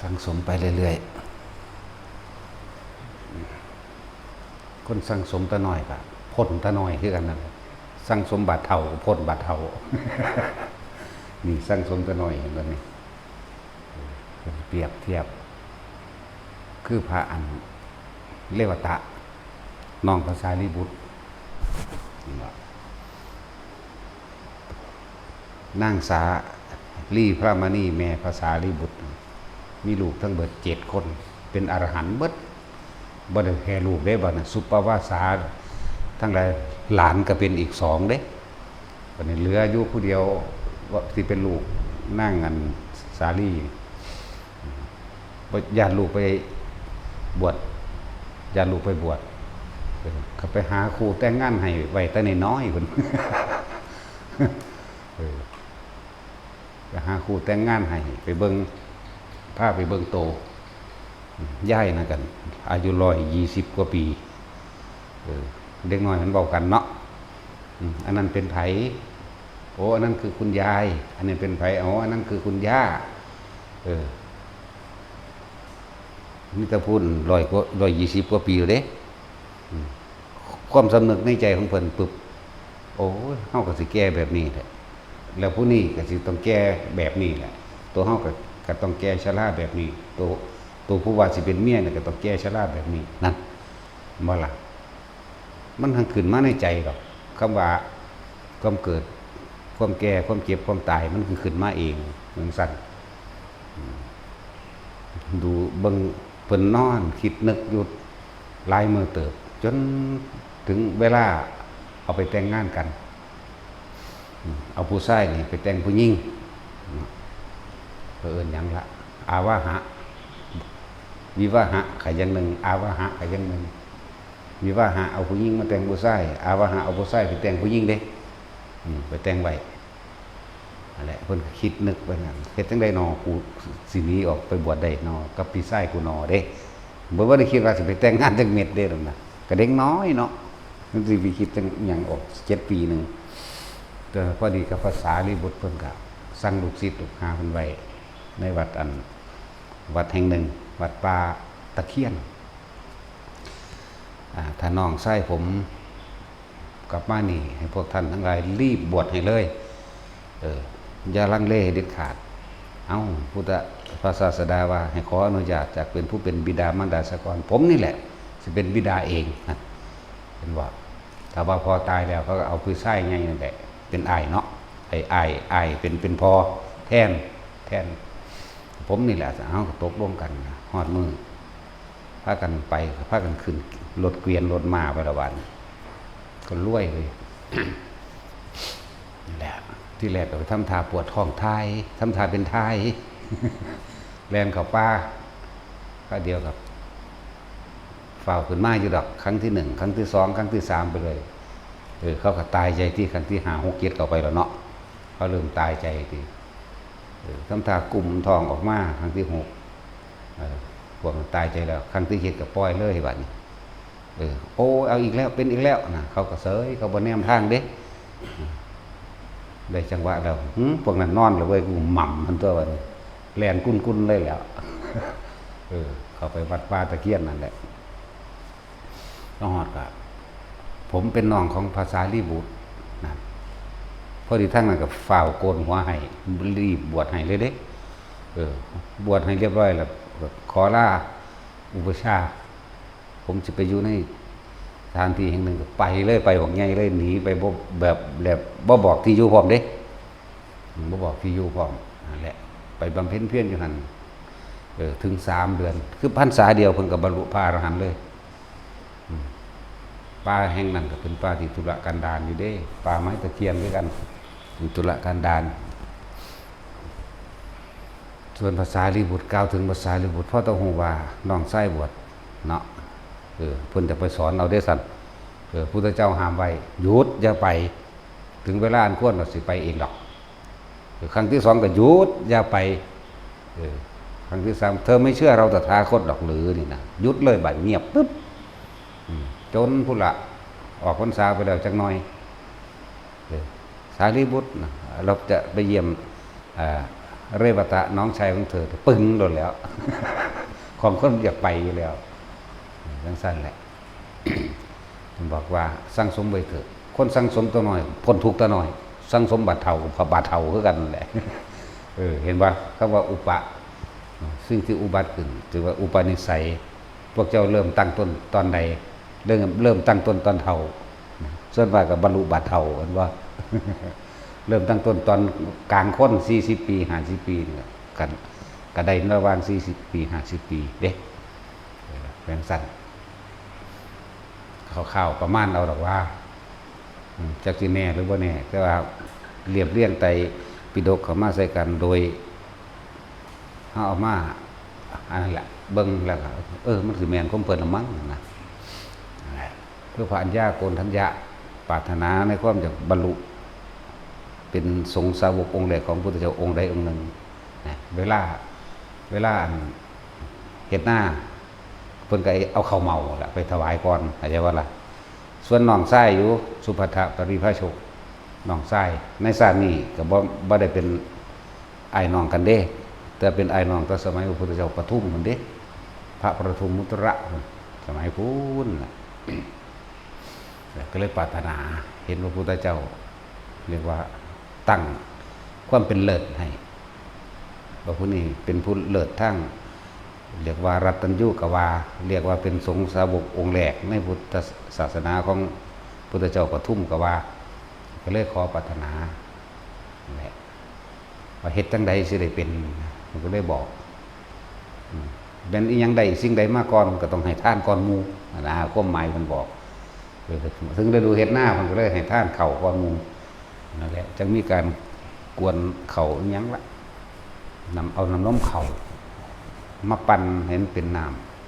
สั่งสมไปเรื่อยๆคนสั่งสมตะน้อยกับพ้นตะน้อยคือกันนั่นแหละสั่งสมบาทเท่าพ้นบาทเท่า นี่สั่งสมตะน้อยเห็นบ่นี่เปรียบเทียบคือพระอันเลวตะน้องพระสารีบุตรนางสาลีพระมณีแม่พระสารีบุตรมีลูกทั้งเบิด7 คนเป็นอรหันต์เบิดบ่ได้แค่ลูกได้บ่นะสุปวาสาทั้งหลายหลานก็เป็นอีก2เด้บัดนี้เหลืออยู่ผู้เดียวที่เป็นลูกนั่งอันสาลีญาติลูกไปบวชญาติลูกไปบวชเขาไปหาครูแต่งงานให้ไว้แต่น้อยๆพุ่นไปหาครูแต่งงานให้ไปเบิ่งพาไปเบิ่งโตย้ายนะกันอายุ120 กว่าปีเด็กน้อยมันเบากันเนาะอันนั้นเป็นไผโอ้อันนั้นคือคุณยายอันนี้เป็นไผอ๋ออันนั้นคือคุณย่านี่ตะพูน120 กว่าปีอยู่เด้ความสำนึกในใจของเพิ่นปึ๊บโอ้เฮาก็สิแก้แบบนี้แหละแล้วผู้นี้ก็สิต้องแก้แบบนี้แหละตัวเฮาก็ต้องแก้ชราแบบนี้ตัวผู้ว่าสิเป็นเมียเนี่ยก็ต้องแก้ชราแบบนี้นั่นบ่ล่ะมันทั้งขึ้นมาในใจดอกคำว่าความเกิดความแก่ความเจ็บความตายมันคือขึ้นมาเองเหมือนสั่นดูเบิ่งเพิ่นนอนคิดนึกอยู่หลายมื้อเติบจนถึงเวลาเอาไปแต่งงานกันเอาผู้ชายนี่ไปแต่งผู้หญิงเอิ้นหยังละอาวาหะวิวาหะก็อย่างหนึ่งอาวาหะก็อย่างหนึ่งวิวาหะเอาผู้หญิงมาแต่งผู้ชายอาวาหะเอาผู้ชายไปแต่งผู้หญิงเด้ไปแต่งไว้นั่นแหละเพิ่นคิดนึกไว้นั่นเฮ็ดจังได๋นอกูสิหนีออกไปบวชได้นอกับพี่ชายกูนอเด้บ่ว่าได้คิดว่าสิไปแต่งงานจังเม็ดเด้ดอกนะก็เด็กน้อยเนาะมันสิไปคิดจังหยังออก7 ปีนึงแต่พอดีกับภาษาลีบุตรเพิ่นก็สั่งลูกศิษย์ลูกหาเพิ่นไว้ในวัดแห่งหนึ่งวัดป่าตะเคียนถ้าน้องชายผมกลับมานี่ให้พวกท่านทั้งหลายรีบบวชให้เลยอย่าลังเลเด็ดขาดพุทธพระศาสดาว่าให้ขออนุญาตจากเป็นผู้เป็นบิดามารดาสกรผมนี่แหละจะเป็นบิดาเองนะเป็นว่าถ้าว่าพอตายแล้วเขาก็เอาผู้ชายไงนั่นแหละเป็นอ้ายเนาะอ้ายเป็นพอแทนผมนี่แหละเอาตกลงกันฮอดมือพากันไปพากันขึ้นรถเกวียนรถม้าไปละวันก็รวยเลย นี่แหละที่แรกก็ไปทำทาปวดท้องทายทำทาเป็นทาย แลนเข้าป่าก็เดียวกับฝ่าวขึ้นมาอยู่ดอกครั้งที่1ครั้งที่2ครั้งที่3ไปเลยเขาก็ตายใจที่ครั้งที่5 6 7เข้าไปแล้วเนาะเขาเริ่มตายใจทีทำทากลุ่มทองออกมาครั้งที่6พวกตายใจแล้วครั้งที่7ก็ปล่อยเลยบัดนี้โอ้เอาอีกแล้วเป็นอีกแล้วนะเขาก็เสยเขาบ่แนมทางเด้ได้จังหวะแล้วพวกนั้นนอนเลยเว้ยกูหม่ำมันตัววันแลนกุ้นเลยแล้วเขาไปวัดป่าตะเคียนนั่นแหละก็ฮอดกับผมเป็นน้องของพระสารีบุตรนะพอดีทั้งนั้นกับฝ่าวโกนหัวให้รีบบวชให้เลยเด้บวชให้เรียบร้อยแล้วขอลาอุปชาผมจะไปอยู่ในสถานที่แห่งหนึ่งไปเลยไปของใหญ่เลยหนีไปแบบบ่บอกที่อยู่พร้อมเด้บ่บอกที่อยู่พร้อมนั่นแหละไปบำเพ็ญเพียรอยู่หั่นถึง3 เดือนคือพรรษาเดียวเพิ่นก็บรรลุพระอรหันต์เลยป่าแห่งนั้นก็เป็นป่าที่ทุรกันดารอยู่เด้ป่าไม้ตะเคียนด้วยกันอยู่ทุรกันดารส่วนภาษาลีบุตรกล่าวถึงภาษาลีบุตรพ่อต้องฮู้ว่าน้องชายบวชเนาะเพิ่นจะไปสอนเอาได้สั่นพุทธเจ้าห้ามไว้หยุดอย่าไปถึงเวลาอันควรก็สิไปเองดอกครั้งที่2ก็หยุดอย่าไปครั้งที่3เธอไม่เชื่อเราตถาคตหรอกหรือนี่นะหยุดเลยบัดเงียบปึ๊บจนพุทธะออกพรรษาไปแล้วจักหน่อย สารีบุตรเราจะไปเยี่ยม เรวตะน้องชายของเธอปึ้งโดนแล้ว ของคนอยากไปอยู่แล้วทั้งสั้นแหละ บอกว่าสร้างสมไว้เถอะคนสร้างสมตัวน้อยพ้นทุกตัวน้อยสร้างสมบาดเท่ากับบาดเท่าคือกันแหละ เห็นว่าคำว่าอุปะซึ่งที่อุบัติขึ้นถือว่าอุปนิสัยพวกเจ้าเริ่มตั้งต้นตอนใดเริ่มตั้งต้นตอนเท่าส่วนว่ากับบรรลุบาดเท่ากันว่า เริ่มตั้งต้นตอนกลางคน40 ปี50 ปีเนี่ยกันกระไดระหว่าง40 ปี50 ปีเด็กแบ่งสั้นข่าวประมาณเอาหรอกว่าจักสิแน่หรือว่าแน่แต่ว่าเรียบเรียงไตปิฎกเข้ามาใส่กันโดยเอามาอันนั้นแหละเบิ่งแล้วก็มันสิแม่นของเพิ่นละมั้งนะเพื่อพระอัญญาโกณทัญญะปรารถนาในความจะบรรลุเป็นสงฆ์สาวกองค์แรกของพุทธเจ้าองค์ใดองค์หนึ่งเวลาเฮ็ดหน้าเพิ่นก็เอาข้าวเมาล่ะไปถวายก่อนเข้าใจว่าล่ะส่วนน้องชายอยู่สุภัททปริภาโชคน้องชายในชาตินี้ก็บ่ได้เป็นอ้ายน้องกันเด้แต่เป็นอ้ายน้องตอนสมัยพระพุทธเจ้าปทุมมันเด้พระประทุมมุตระสมัยพุทธก็เลยปรารถนาเห็นพระพุทธเจ้าเรียกว่าตั้งความเป็นเลิศให้พระพุทธนี้เป็นผู้เลิศทั้งเรียกว่ารัตตัญญูกวาเรียกว่าเป็นสงฆ์สาวกองค์แรกในพุทธศาสนาของพุทธเจ้าปทุมกวาก็เลยขอปรารถนาแหละว่าเฮ็ดจังใดสิได้เป็นมันก็เลยบอกเป็นอีหยังใดสิ่งใดมาก่อนก็ต้องให้ท่านก่อนหมู่นะความหมายมันบอกถึงได้ดูเฮ็ดหน้ามันก็เลยให้ท่านเข่าก่อนหมู่นั่นแหละจังมีการกวนเข่าอีหยังละเอาน้ำนมเข่ามาปั่นเห็นเป็นน้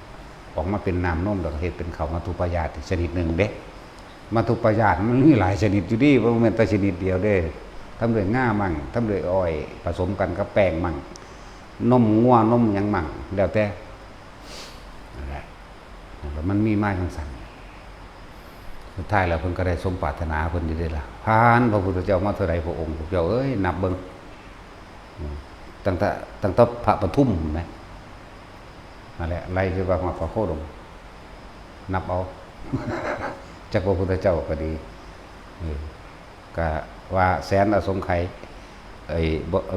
ำออกมาเป็นน้ำนมแล้วก็เฮ็ดเป็นข้าวมัทุปายาตชนิดหนึ่งเด้มัทุปายาตมันมีหลายชนิดอยู่ดีบ่แม่นแต่ชนิดเดียวเด้ทำด้วยง่ามั่งทำด้วยอ้อยผสมกันกับแป้งมั่งนมงัวนมหยังมั่งแล้วแต่นั่นแหละแล้วมันมีมาจังซั่นสุดท้ายแล้วเพิ่นก็ได้สมปรารถนาเพิ่นอยู่ได้ล่ะผ่านพระพุทธเจ้ามาเท่าใดพระองค์พระเจ้าเอ้ยนับเบิ่งตั้งแต่พระปทุมแม่นั่นแหละไล่คือว่าพระโคดมนับเอาจากพระพุทธเจ้าก็ดีก็ว่าแสนอสงไขย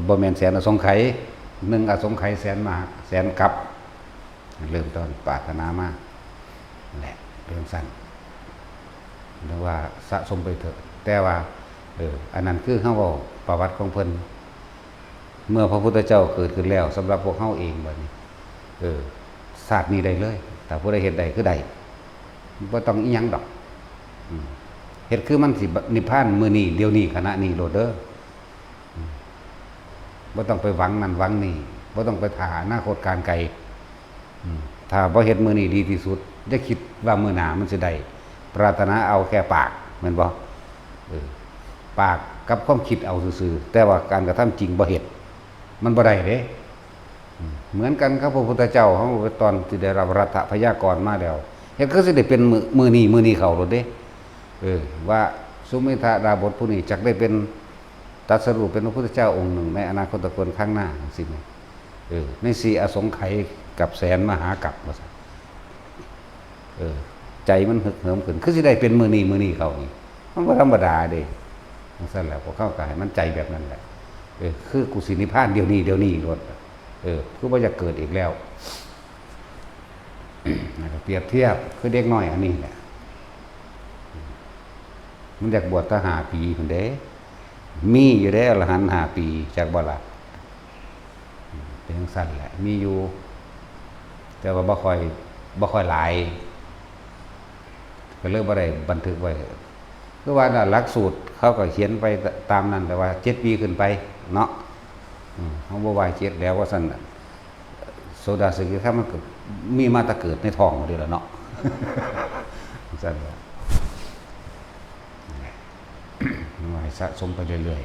บ่แม่นแสนอสงไขย1อสงไขยแสนมาแสนกับเริ่มต้นปรารถนามานั่นแหละเรื่องสั้นเรียกว่าสะสมไปเถอะแต่ว่าอันนั้นคือเฮาเว้าประวัติของเพิ่นเมื่อพระพุทธเจ้าเกิดขึ้นแล้วสำหรับพวกเฮาเองบัดนี้ศาสตร์นี้ได้เลยแต่ผู้ใดเฮ็ดได้คือได้บ่ต้องอีหยังดอกเฮ็ดคือมันสินิพพานมื้อนี้เดี๋ยวนี้ขณะนี้โลดเด้อบ่ต้องไปหวังนั่นหวังนี่บ่ต้องไปถ่าอนาคตการไกลถ้าบ่เฮ็ดมื้อนี้ดีที่สุดอย่าคิดว่ามื้อหน้ามันสิได้ปรารถนาเอาแค่ปากแม่นบ่ปากกับความคิดเอาซื่อๆแต่ว่าการกระทำจริงบ่เฮ็ดมันบ่ได้เด้เหมือนกันครับพระพุทธเจ้าเฮาตอนที่ได้รับรัฐพยากรณ์มาแล้วเฮ็ดคือสิได้เป็นมื้อนี้เข้าโลดเด้ว่าสุเมธาดาบทผู้นี้จักได้เป็นตรัสรู้เป็นพระพุทธเจ้าองค์หนึ่งในอนาคตการข้างหน้าจังซี่แม่ใน4อสงไขยกับแสนมหากัปว่าซั่นใจมันฮึกเหิมขึ้นคือสิได้เป็นมื้อนี้เข้านี่มันบ่ธรรมดาเด้จังซั่นแหละพอเข้าก็ให้มันใจแบบนั้นแหละคือกุสินิพพานเดี๋ยวนี้โลดคือว่าจะเกิดอีกแล้วเปรียบเทียบคือเด็กน้อยอันนี้แหละมันอยากบวชตั้ง5 ปีพุ่นเด้มีอยู่ได้อรหันต์5 ปีจากบ่ล่ะเป็นจังซั่นแหละมีอยู่แต่ว่าบ่ค่อยหลายก็เลยบ่ได้บันทึกไว้คือว่าหลักสูตรเขาก็เขียนไปตามนั้นแต่ว่า7 ปีขึ้นไปเนาะเขาบ่ว่า7แล้วว่าซั่นโซดาสึกถ้ามันมีมาแตะเกิดในท้องเด้อล่ะเนาะซั่นว่าให้สะสมไปเรื่อย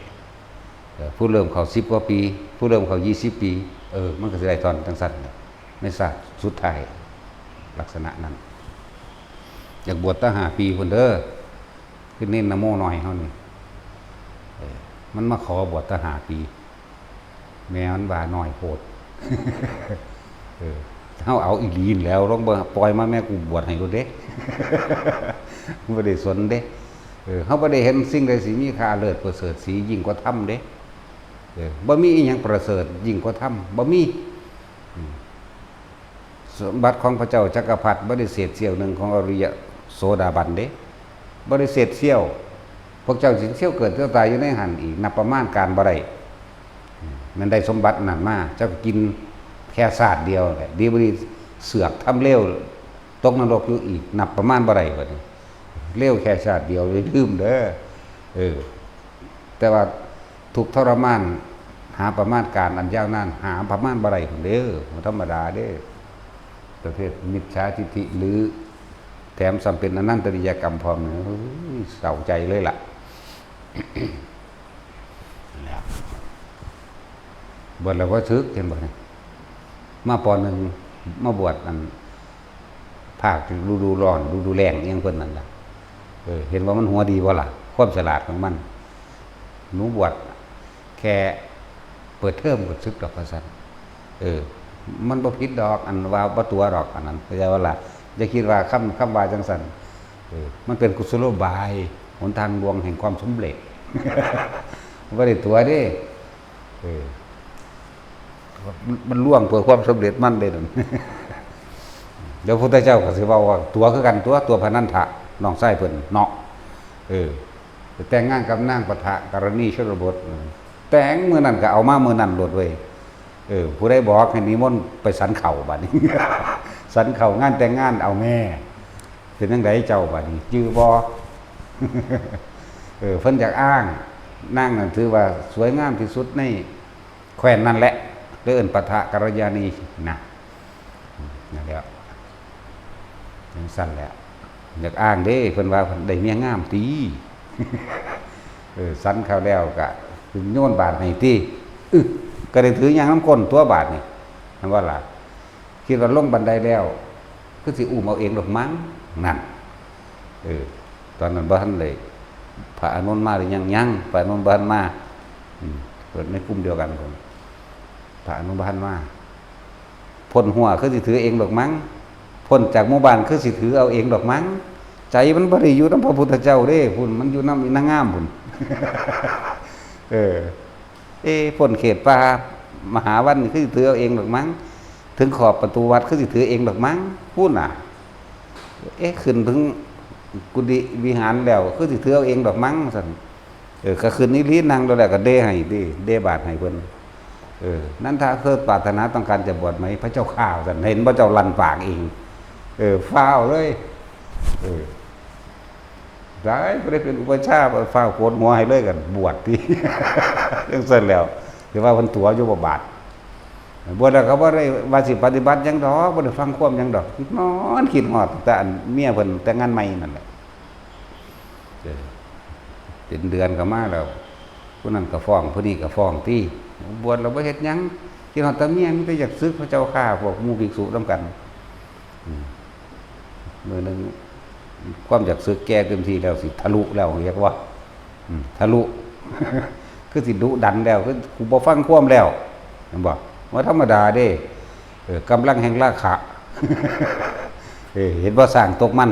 ๆผู้เริ่มเข้า10 กว่าปีผู้เริ่มเข้า20 ปีมันก็สิได้ตอนจังซั่นในศาสตร์สุดท้ายลักษณะนั้นอยากบวชตั้ง5 ปีพุ่นเด้อคือเน้นนะโมหน่อยเฮานี่มันมาขอบวชตั้ง5 ปี แม่มันว่าน้อยโพดเอาอีหลีนแล้วลองบ่ปล่อยมาแม่กูบวชให้โลดเด้ บ่ได้สนเด้เฮาบ่ได้เห็นสิ่งใดสิมีค่าเลิศประเสริฐสียิ่งกว่าธรรมเด้บ่มีอีหยังประเสริฐยิ่งกว่าธรรมบ่มีสมบัติของพระเจ้าจักรพรรดิบ่ได้เศษเสี้ยวหนึ่งของอริยโสดาบันเด้บ่ได้เศษเสี้ยวพวกเจ้าสิเสี้ยวเกิดเสี้ยวตายอยู่ในหันอีกนับประมาณการบ่ได้มันได้สมบัตินั่นมาเจ้าก็กินแค่ศาสตร์เดียวแหละดีบ่ดีเสือกทำเลวตกนรกอยู่อีกนับประมาณบ่ได้บัดนี้เลวแค่ชาติเดียวเลยลืมเด้อแต่ว่าทุกทรมานหาประมาณการอันยาวนานหาประมาณบ่ได้เด้อบ่ธรรมดาเด้อประเภทมิจฉาทิฏฐิหรือแถมสำเป็นอนันตริยกรรมพร้อมเนี่ยเศร้าใจเลยล่ะ บวชแล้วว่าทึกเห็นบ่เนี่ยมาป.1มาบวชอันภาคฤดูร้อนฤดูแล้งเอียงเพิ่นนั่นล่ะเห็นว่ามันหัวดีบ่ล่ะความฉลาดของมันหนูบวชแค่เปิดเทอมก็ซึกดอกว่าซั่นมันบ่ผิดดอกอันว่าบ่ตัวดอกอันนั้นเข้าใจว่าล่ะอย่าคิดว่าคำว่าจังซั่นมันเป็นกุศโลบายหนทางลวงแห่งความสำเร็จ บ่ได้ตัวเด้มันล่วงเพื่อความสำเร็จมันเด้นั่น เดี๋ยวพระพุทธเจ้าก็สิเว้าว่าตัวคือกันตัวพนันทะน้องชายเพิ่นเนาะแต่งงานกับนางปะทะกรณีชนบทแต่งมื้อนั้นก็เอามามื้อนั้นโลดเว้ยผู้ใดบอกให้นิมนต์ไปสันเข่าบัดนี้ สันเข่างานแต่งงานเอาแม่เป็นจังไดเจ้าบัดนี้จื้อบ่ เพิ่นอยากอ้างนางนั่นถือว่าสวยงามที่สุดในแคว้นนั่นแหละเอิ้นปะทะกัลยาณีนะนั่นแหละจังซั่นแหละอยากอ้างเด้เพิ่นว่าได้เมียงามติ สันเข้าแล้วก็โยนบาทให้ติก็ได้ถือหยังน้ำก้นตัวบาทนี่นั่นว่าล่ะคิดว่าลงบันไดแล้วคือสิอุ้มเอาเองดอกมั้งนั่นตอนนั้นบ่ทันเลยพระอานนท์มาหรือยังพระอานนท์บ่ทันมาเปิดในกลุ่มเดียวกันพุ่นพระอานนท์บ่ทันมาพ้นหัวคือสิถือเองดอกมั้งพ้นจากหมู่บ้านคือสิถือเอาเองดอกมั้งใจมันบ่ได้อยู่นำพระพุทธเจ้าเด้พุ่นมันอยู่นำอีนางงามพุ่น พ้นเขตป่ามหาวันคือถือเอาเองดอกมั้งถึงขอบประตูวัดคือสิถือเองดอกมั้งพูดน่ะขึ้นถึงกุฏิวิหารแล้วคือสิถือเอาเองดอกมั้งซั่นก็คืนนี้ลีนั่งแล้วก็เดให้เดบาทให้เพิ่นนั่นถ้าเกิดปรารถนาต้องการจะบวชไหมพระเจ้าข้าวซั่นเห็นพระเจ้าลั่นปากเองฟ้าวเลยได้บ่ได้เป็นอุปชฌาย์ฟ้าวโกนหัวให้เลยกันบวชติ จังซั่นแล้วถือว่าเพิ่นตัวอยู่บ่บาทบวชแล้วก็บ่ได้ว่าสิปฏิบัติหยังดอกบ่ได้ฟังความหยังดอกนอนคิดฮอดแต่อันเมียเพิ่นแต่งงานใหม่นั่นแหละเป็นเดือนก็มาแล้วผู้นั้นก็ฟ้องผู้นี้ก็ฟ้องติบวชแล้วบ่เฮ็ดหยังคิดฮอดแต่เมียมีแต่อยากศึกพระเจ้าข้าพวกหมู่ภิกษุนำกันมื้อนึงความอยากศึกแก่เต็มที่แล้วสิทะลุแล้วเรียกว่าทะลุ คือสิดุดันแล้วคือกูบ่ฟังความแล้วเห็นบ่ว่าธรรมดาเด้กำลังแห่งราคะ เห็นว่าสร้างตกมัน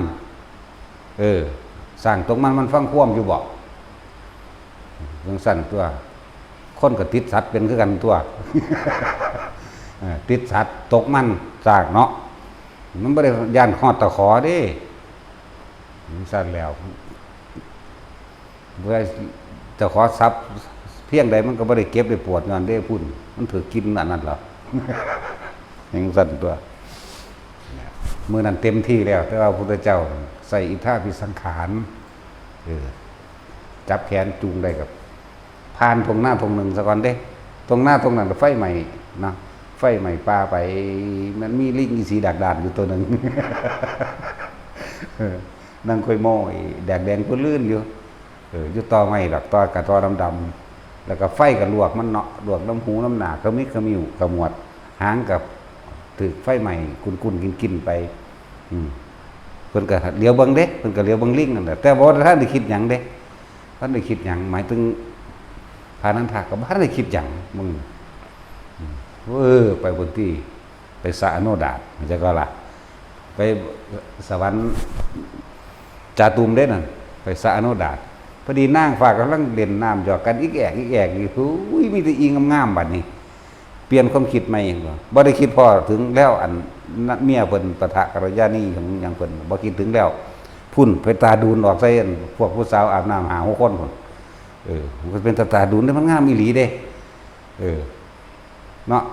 สร้างตกมันฟังความอยู่บ่เรื่องสั้นตัวคนก็ติดสัตว์เป็นคือกันตัว ติดสัตว์ตกมันสร้างเนาะมันบ่ได้ย่านฮอดตะขอเด้สั้นแล้วเพื่อจะขอทรัพย์เพียงใดมันก็บ่ได้เก็บได้ปวดงานได้พุ่นมันถือกินอันนั้นเหรอ อย่างสั้นตัวมื้อนั้นเต็มที่แล้วแต่ว่าพระพุทธเจ้าใส่อิทธาภิสังขารจับแขนจูงได้กับผ่านตรงหน้าตรงหนึ่งซะก่อนเด้ตรงหน้าตรงนั้นไฟใหม่นะไฟใหม่ปลาไปมันมีลิงอีสีดักดานอยู่ตัวหนึ่ง นั่งค่อยโม่แดงๆก็ลื่นอยู่อยู่ต่อไม้ดอกต่อกระตอดำๆแล้วก็ไฟกับลวกมันเนาะลวกน้ำหูน้ำหนาขมิวขมวดหางกับถือไฟใหม่กุนๆกินไปเพิ่นก็เลี้ยวเบิ่งเด้เพิ่นก็เลี้ยวเบิ่งลิงนั่นแหละแต่บ่ท่านได้คิดหยังเด้ท่านได้คิดหยังหมายถึงพานันทาก็บ่ทันได้คิดหยังมึง ไปบนที่ไปสระอโนดาตมันจะก็ล่ะไปสวรรค์จาตุมได้นั่นไปสระอโนดาตพอดีนางฟ้ากำลังเล่นน้ำหยอกกันอีกแอกนี่อุ้ยมีแต่อีงามๆบัดนี้เปลี่ยนความคิดใหม่บ่ได้คิดพอถึงแล้วอันเมียเพิ่นปะทะกัลยาณีของหยังเพิ่นบ่คิดถึงแล้วพุ่นไปตาดูนออกใส่พวกผู้สาวอาบน้ำหา6คนพุ่นมันเป็นตาดูนได้มันงามอีหลีเด้เนาะ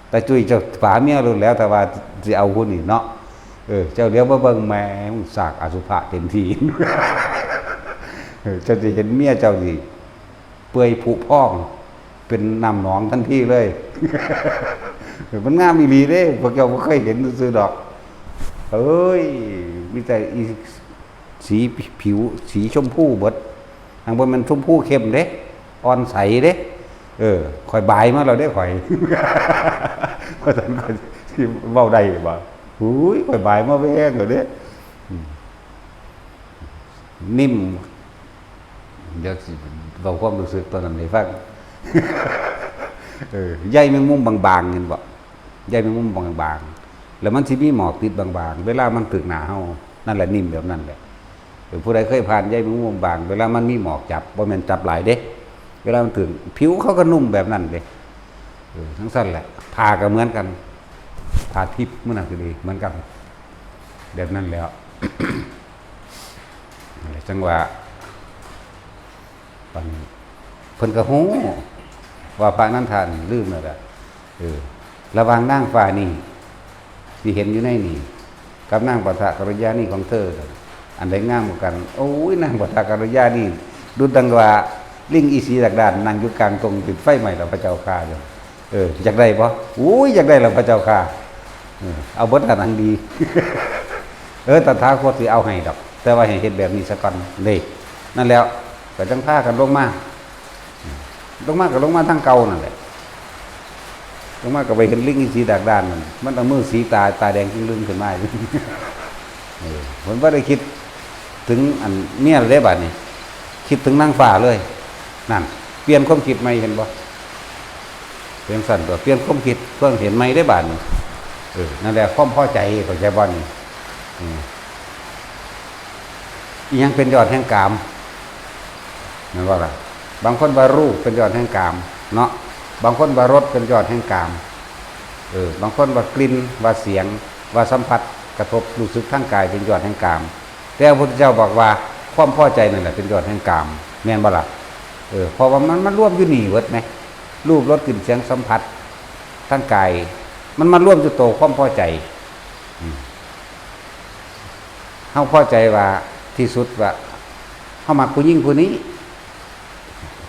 แต่จุ้ยเจ้าฝาเมียรู้แล้วแต่ว่าสิเอาหุ่นนี่เนาะเจ้าเลี้ยวมาเบิ่งแม่สากอสุภะเต็มที่เจ้าจะเห็นเมียเจ้าสิเปื่อยผุพองเป็นน้ำหนองทันทีเลยมันงามอีหลีเด้พวกเจ้าบ่เคยเห็นซื่อดอกเอ้ยมีแต่สีผิวสีชมพูเบิดทางบนมันชมพูเข้มเด้อ่อนใสเด้ข่อยบายมาเราได้ข่อยเพราะฉะนั้นที่เว้าได้บ่หูยข่อยบายมาแว้งแล้วเด้นิ่มเดี๋ยวสิเว้าความรู้สึกตอนนั้นให้ฟังใยแมงมุมบางๆเห็นบ่ใยแมงมุมบางๆแล้วมันสิมีหมอกติดบางๆเวลามันถึกหน้าเฮานั่นแหละนิ่มแบบนั้นแหละผู้ใดเคยผ่านใยแมงมุมบางเวลามันมีหมอกจับบ่แม่นจับหลายเด้เวลามันถึงผิวเขาก็นุ่มแบบนั้นเลยทั้งสั้นแหละผ่าก็เหมือนกันผ่าทิพย์มันน่ะคือดีเหมือนกันแบบนั้นแล้ว จังหวะเพิ่นก็ฮู้ว่าพระนั้นทานลืมแล้วแหละระหว่างนางฟ้านี่ที่เห็นอยู่ในนี่กับนางปฐกัลยาณีของเธออันใดงามกว่ากันโอ้ยนางปฐกัลยาณีดูดังว่าลิงอีสีดักดานนั่งอยู่กลางตรงติดไฟใหม่แล้วพระเจ้าข้าอยู่อยากได้บ่อุ้ยอยากได้แล้วพระเจ้าข้าเอาเบิดอันดี ตถาคตสิเอาให้ดอกแต่ว่าให้เฮ็ดแบบนี้ซะก่อนนี่นั่นแล้วก็จังพากันลงมาก็ลงมาทางเก่านั่นแหละลงมาก็ไปเห็นลิงอีสีดักดานมันเอามือสีตาแดงจึงลึงขึ้นมาผมบ่ได้คิดถึงอันเมียเลยบัดนี้คิดถึงนางฟ้าเลยนั่นเปลี่ยนความคิดใหม่เห็นบ่เปลี่ยนสั่นตัวเปลี่ยนความคิดเพิ่งเห็นใหม่ได้บาดนี้นั่นแหละความพอใจเข้าใจบ่นี่อีหยังเป็นยอดแห่งกามนั่นว่าล่ะบางคนว่ารูปเป็นยอดแห่งกามเนาะบางคนว่ารสเป็นยอดแห่งกามบางคนว่ากลิ่นว่าเสียงว่าสัมผัสกระทบรู้สึกทางกายเป็นยอดแห่งกามแต่พระพุทธเจ้าบอกว่าความพอใจนั่นแหละเป็นยอดแห่งกามแม่นบ่ล่ะเพราะว่ามันร่วมอยู่นี่เบิดไหมรูปรสกลิ่นเสียงสัมผัสทางกายมันร่วมอยู่โตความพอใจเฮาพอใจว่าที่สุดว่าเฮามักผู้หญิงผู้นี้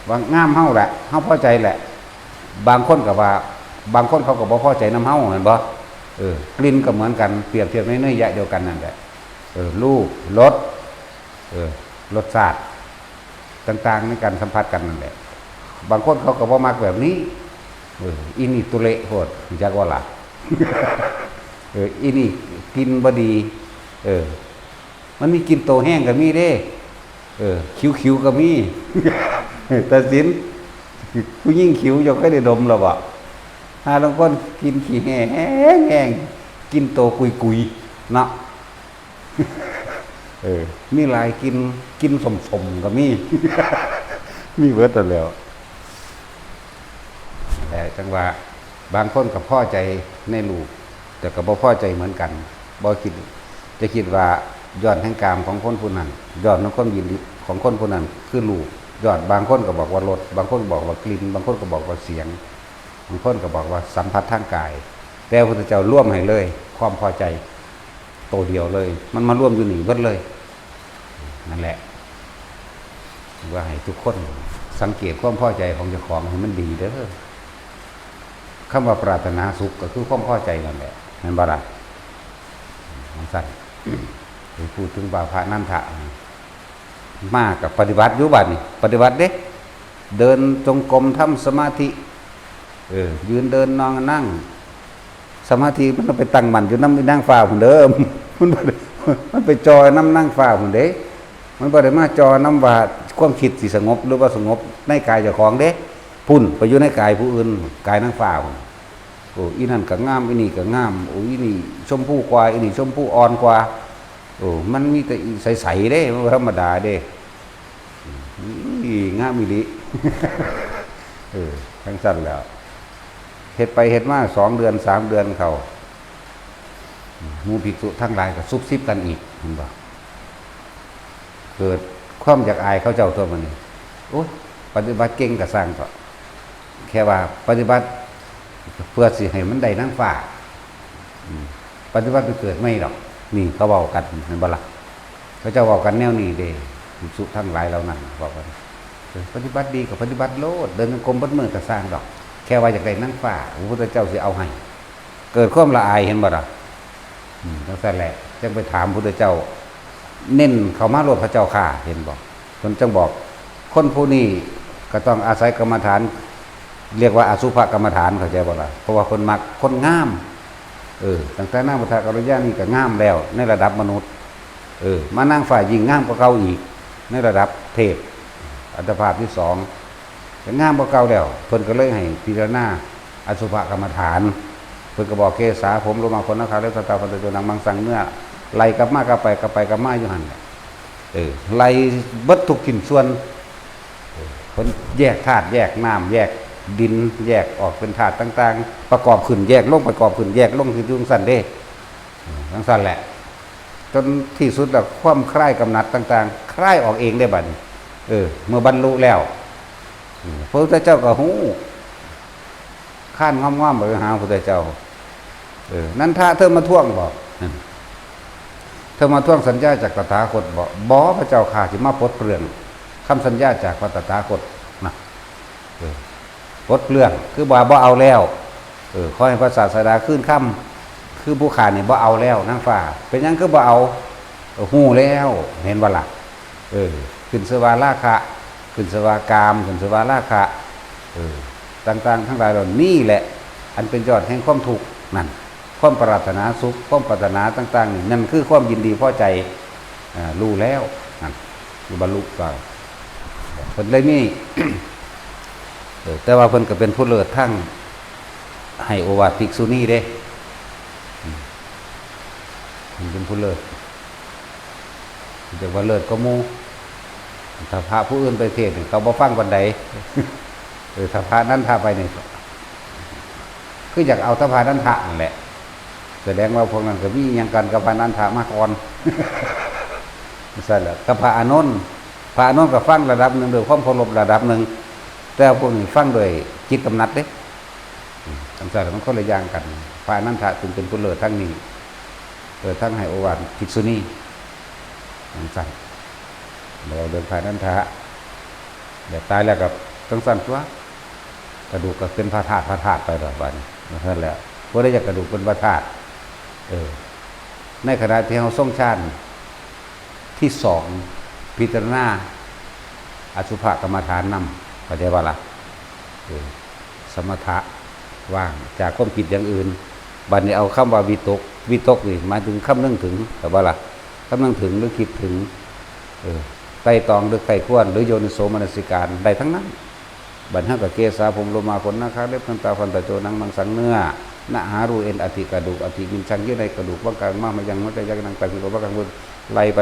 ว่างามเฮาแหละเฮาพอใจแหละบางคนก็ว่าบางคนเขาก็บ่พอใจนำเฮาแม่นบ่กลิ่นก็เหมือนกันเปรียบเทียบในเนื้อใยเดียวกันนั่นแหละรูปรสรสชาติต่างๆในการสัมผัสกันนั่นแหละบางคนเขาก็บ่มักแบบนี้อีนี่ตุเละโพดจักว่าล่ะอีนี่กินบ่ดีมันมีกินโตแห้งก็มีเด้คิ้วๆก็มีแต่สินผู้ยิ่งคิ้วยังไม่ได้ดมหรอกบ่ถ้าบางคนกินขี้แห้งกินโตกุยๆเนาะมีหลายกินสมๆก็มีมีเบิดแล้วแต่จังว่าบางคนก็พอใจในรูปแต่ก็บ่พอใจเหมือนกันบ่จะคิดว่ายอดแห่งกามของคนผู้นั้นยอดของความยินดีของคนผู้นั้นคือรูปยอดบางคนก็บอกว่ารสบางคนบอกว่ากลิ่นบางคนก็บอกว่าเสียงบางคนก็บอกว่าสัมผัสทางกายแต่พระพุทธเจ้าร่วมให้เลยความพอใจโตเดียวเลยมันมาร่วมอยู่นี่เบิดเลยนั่นแหละว่าให้ทุกคนสังเกตความพอใจของเจ้าของให้มันดีเด้อคำว่าปรารถนาสุขก็คือความพอใจนั่นแหละนั่นบ่ล่ะมันสั่นพูดถึงบาพระนันทะมากกับปฏิบัติอยู่บัดนี่ปฏิบัติเด้เดินจงกรมทำสมาธิยืนเดินนอนนั่งสมาธิมันไปตั้งมั่นอยู่น้ำนั่งฟ้าพุ่นเด้อมันไปจอน้ำนั่งฟ้าพุ่นเด้มันบ่ได้มาจอน้ำว่าความคิดสิสงบหรือว่าสงบในกายเจ้าของเด้พุ่นไปอยู่ในกายผู้อื่นกายนั่งฟ้าพุ่น โอ้อีนั่นก็งามอีนี่ก็งามโอ้อีนี่ชมพู่กว่าอีนี่ชมพู่อ่อนกว่าโอ้มันมีแต่ใสๆเด้มันธรรมดาเด้งามอีหลีทั้งสั้นแล้วเฮ็ดไปเฮ็ดมา2 เดือน3 เดือนเขาหมู่ภิกษุทั้งหลายก็ซุบซิบกันอีกเห็นบ่เกิดความอยากอายเขาเจ้าตัวมันนี่โอ้ปฏิบัติเก่งก็สร้างก็แค่ว่าปฏิบัติเพื่อสิให้มันได้นางฟ้าปฏิบัติไปเกิดไม่หรอกนี่เขาเว้ากันเห็นบ่ล่ะเขาเจ้าเว้ากันแนวนี้เด้ภิกษุทั้งหลายเหล่านั้นบอกว่าปฏิบัติดีกับปฏิบัติโลดเดินจงกรมบัดมือก็สร้างดอกแค่ว่าอยากได้นางฟ้าพระพุทธเจ้าสิเอาให้เกิดความละอายเห็นบ่ล่ะตั้งแต่แหละจึงไปถามพระพุทธเจ้าเน้นเขามาโลดพระเจ้าข่าเห็นบอกคนจึงบอกคนผู้นี้ก็ต้องอาศัยกรรมฐานเรียกว่าอสุภกรรมฐานเข้าใจบ่ล่ะเพราะว่าคนมักคนงามตั้งแต่นั่งพุทธกัลยานี่ก็งามแล้วในระดับมนุษย์มานั่งฝ่ายยิ่งงามกว่าเก่าอีกในระดับเทพอัตภาพที่2ก็งามกว่าเก่าแล้วเพิ่นก็เลยให้พิจารณาอสุภกรรมฐานเพิ่นก็บอกเกษาผมลงมาคนนะคะแล้วตาพันตโจนังมังสังเนื้อไล่กลับมากลับไปกลับไปกลับมาอยู่หั่นไล่เบิดทุกชิ้นส่วนเพิ่นแยกธาตุแยกน้ำแยกดินแยกออกเป็นธาตุต่างๆประกอบขึ้นแยกลงประกอบขึ้นแยกลงคือจังซั่นเด้จังซั่นแหละจนที่สุดแล้วความคลายกำหนัดต่างๆคลายออกเองได้บัดนี้เมื่อบรรลุแล้วพระพุทธเจ้าก็ฮู้ข้านง้อมๆไปหาพระพุทธเจ้านั่นถ้าเธอมาท่วงบอกเธอมาท่วงสัญญาจากตถาคตบอกบ่พระเจ้าข้าสิมาปลดเปลื้องคำสัญญาจากพระตถาคตนะปลดเปลื้องคือบ่เอาแล้วขอให้พระศาสดาขึ้นค่ำคือผู้ขานี่บ่เอาแล้วนางฟ้าเป็นยังคือบ่เอาฮู้แล้วเห็นบ่ล่ะขึ้นสวาราคะขึ้นสวากามขึ้นสวาราคะต่างๆทั้งหลายเหล่านี้แหละอันเป็นยอดแห่งความทุกข์นั่นความปรารถนาสุขความปรารถนาต่างๆนี่นั่นคือความยินดีพอใจรู้แล้วนั่นคือบรรลุก็เพิ่นเลยมี แต่ว่าเพิ่นก็เป็นผู้เลิศทั้งให้โอวาทภิกษุณีเด้เพิ่นเป็นผู้เลิศจะว่าเลิศก็หมู่ถ้าพระผู้อื่นไปเทศน์เขาบ่ฟังบันไดถ้าพระนั้นพาไปนี่คืออยากเอาถ้าพระนั้นพระนั่นแหละแสดงว่าพวกนั้นก็มีหยังกันกับพระนั้นพระมาก่อนซั่นแหละกับพระอานนท์ก็ฟังระดับนึงด้วยความเคารพระดับนึงแต่พวกนี้ฟังด้วยจิตกำหนัดเด้ซั่นแหละมันคนละอย่างกันพระนั้นพระจึงเป็นผู้เลิศทั้งนี้ทั้งให้โอวาทภิกษุณีสั่นเราเดินภายนั้นพระเดี๋ยวตายแล้วกับต้องสั่นตัวกระดูกก็เป็นพระธาตุไปแบบวันนั่นแหละเพราะได้จากกระดูกเป็นพระธาตุในขณะที่เราทรงฌานที่2พิจารณาอสุภกรรมฐานนำเข้าใจว่าล่ะสมถะว่างจากความคิดอย่างอื่นบัดนี้เอาคำว่าวิตกนี่หมายถึงคำนึงถึงแต่ว่าล่ะคำนึงถึงหรือคิดถึงไต่ตองหรือไข้ควรหรือโยนิโสมนสิการได้ทั้งนั้นบัดนั้นก็เกษาผมโลมาขนนะคะเล็บน้ำตาฟันตะโจนังมังสังเนื้อณหารูเอ็นอธิกระดูกอธิมินชังยื่นในกระดูกว่างกลางมากมายังมันจะยังนังตะกิโลว่างกลางบนไล่ไป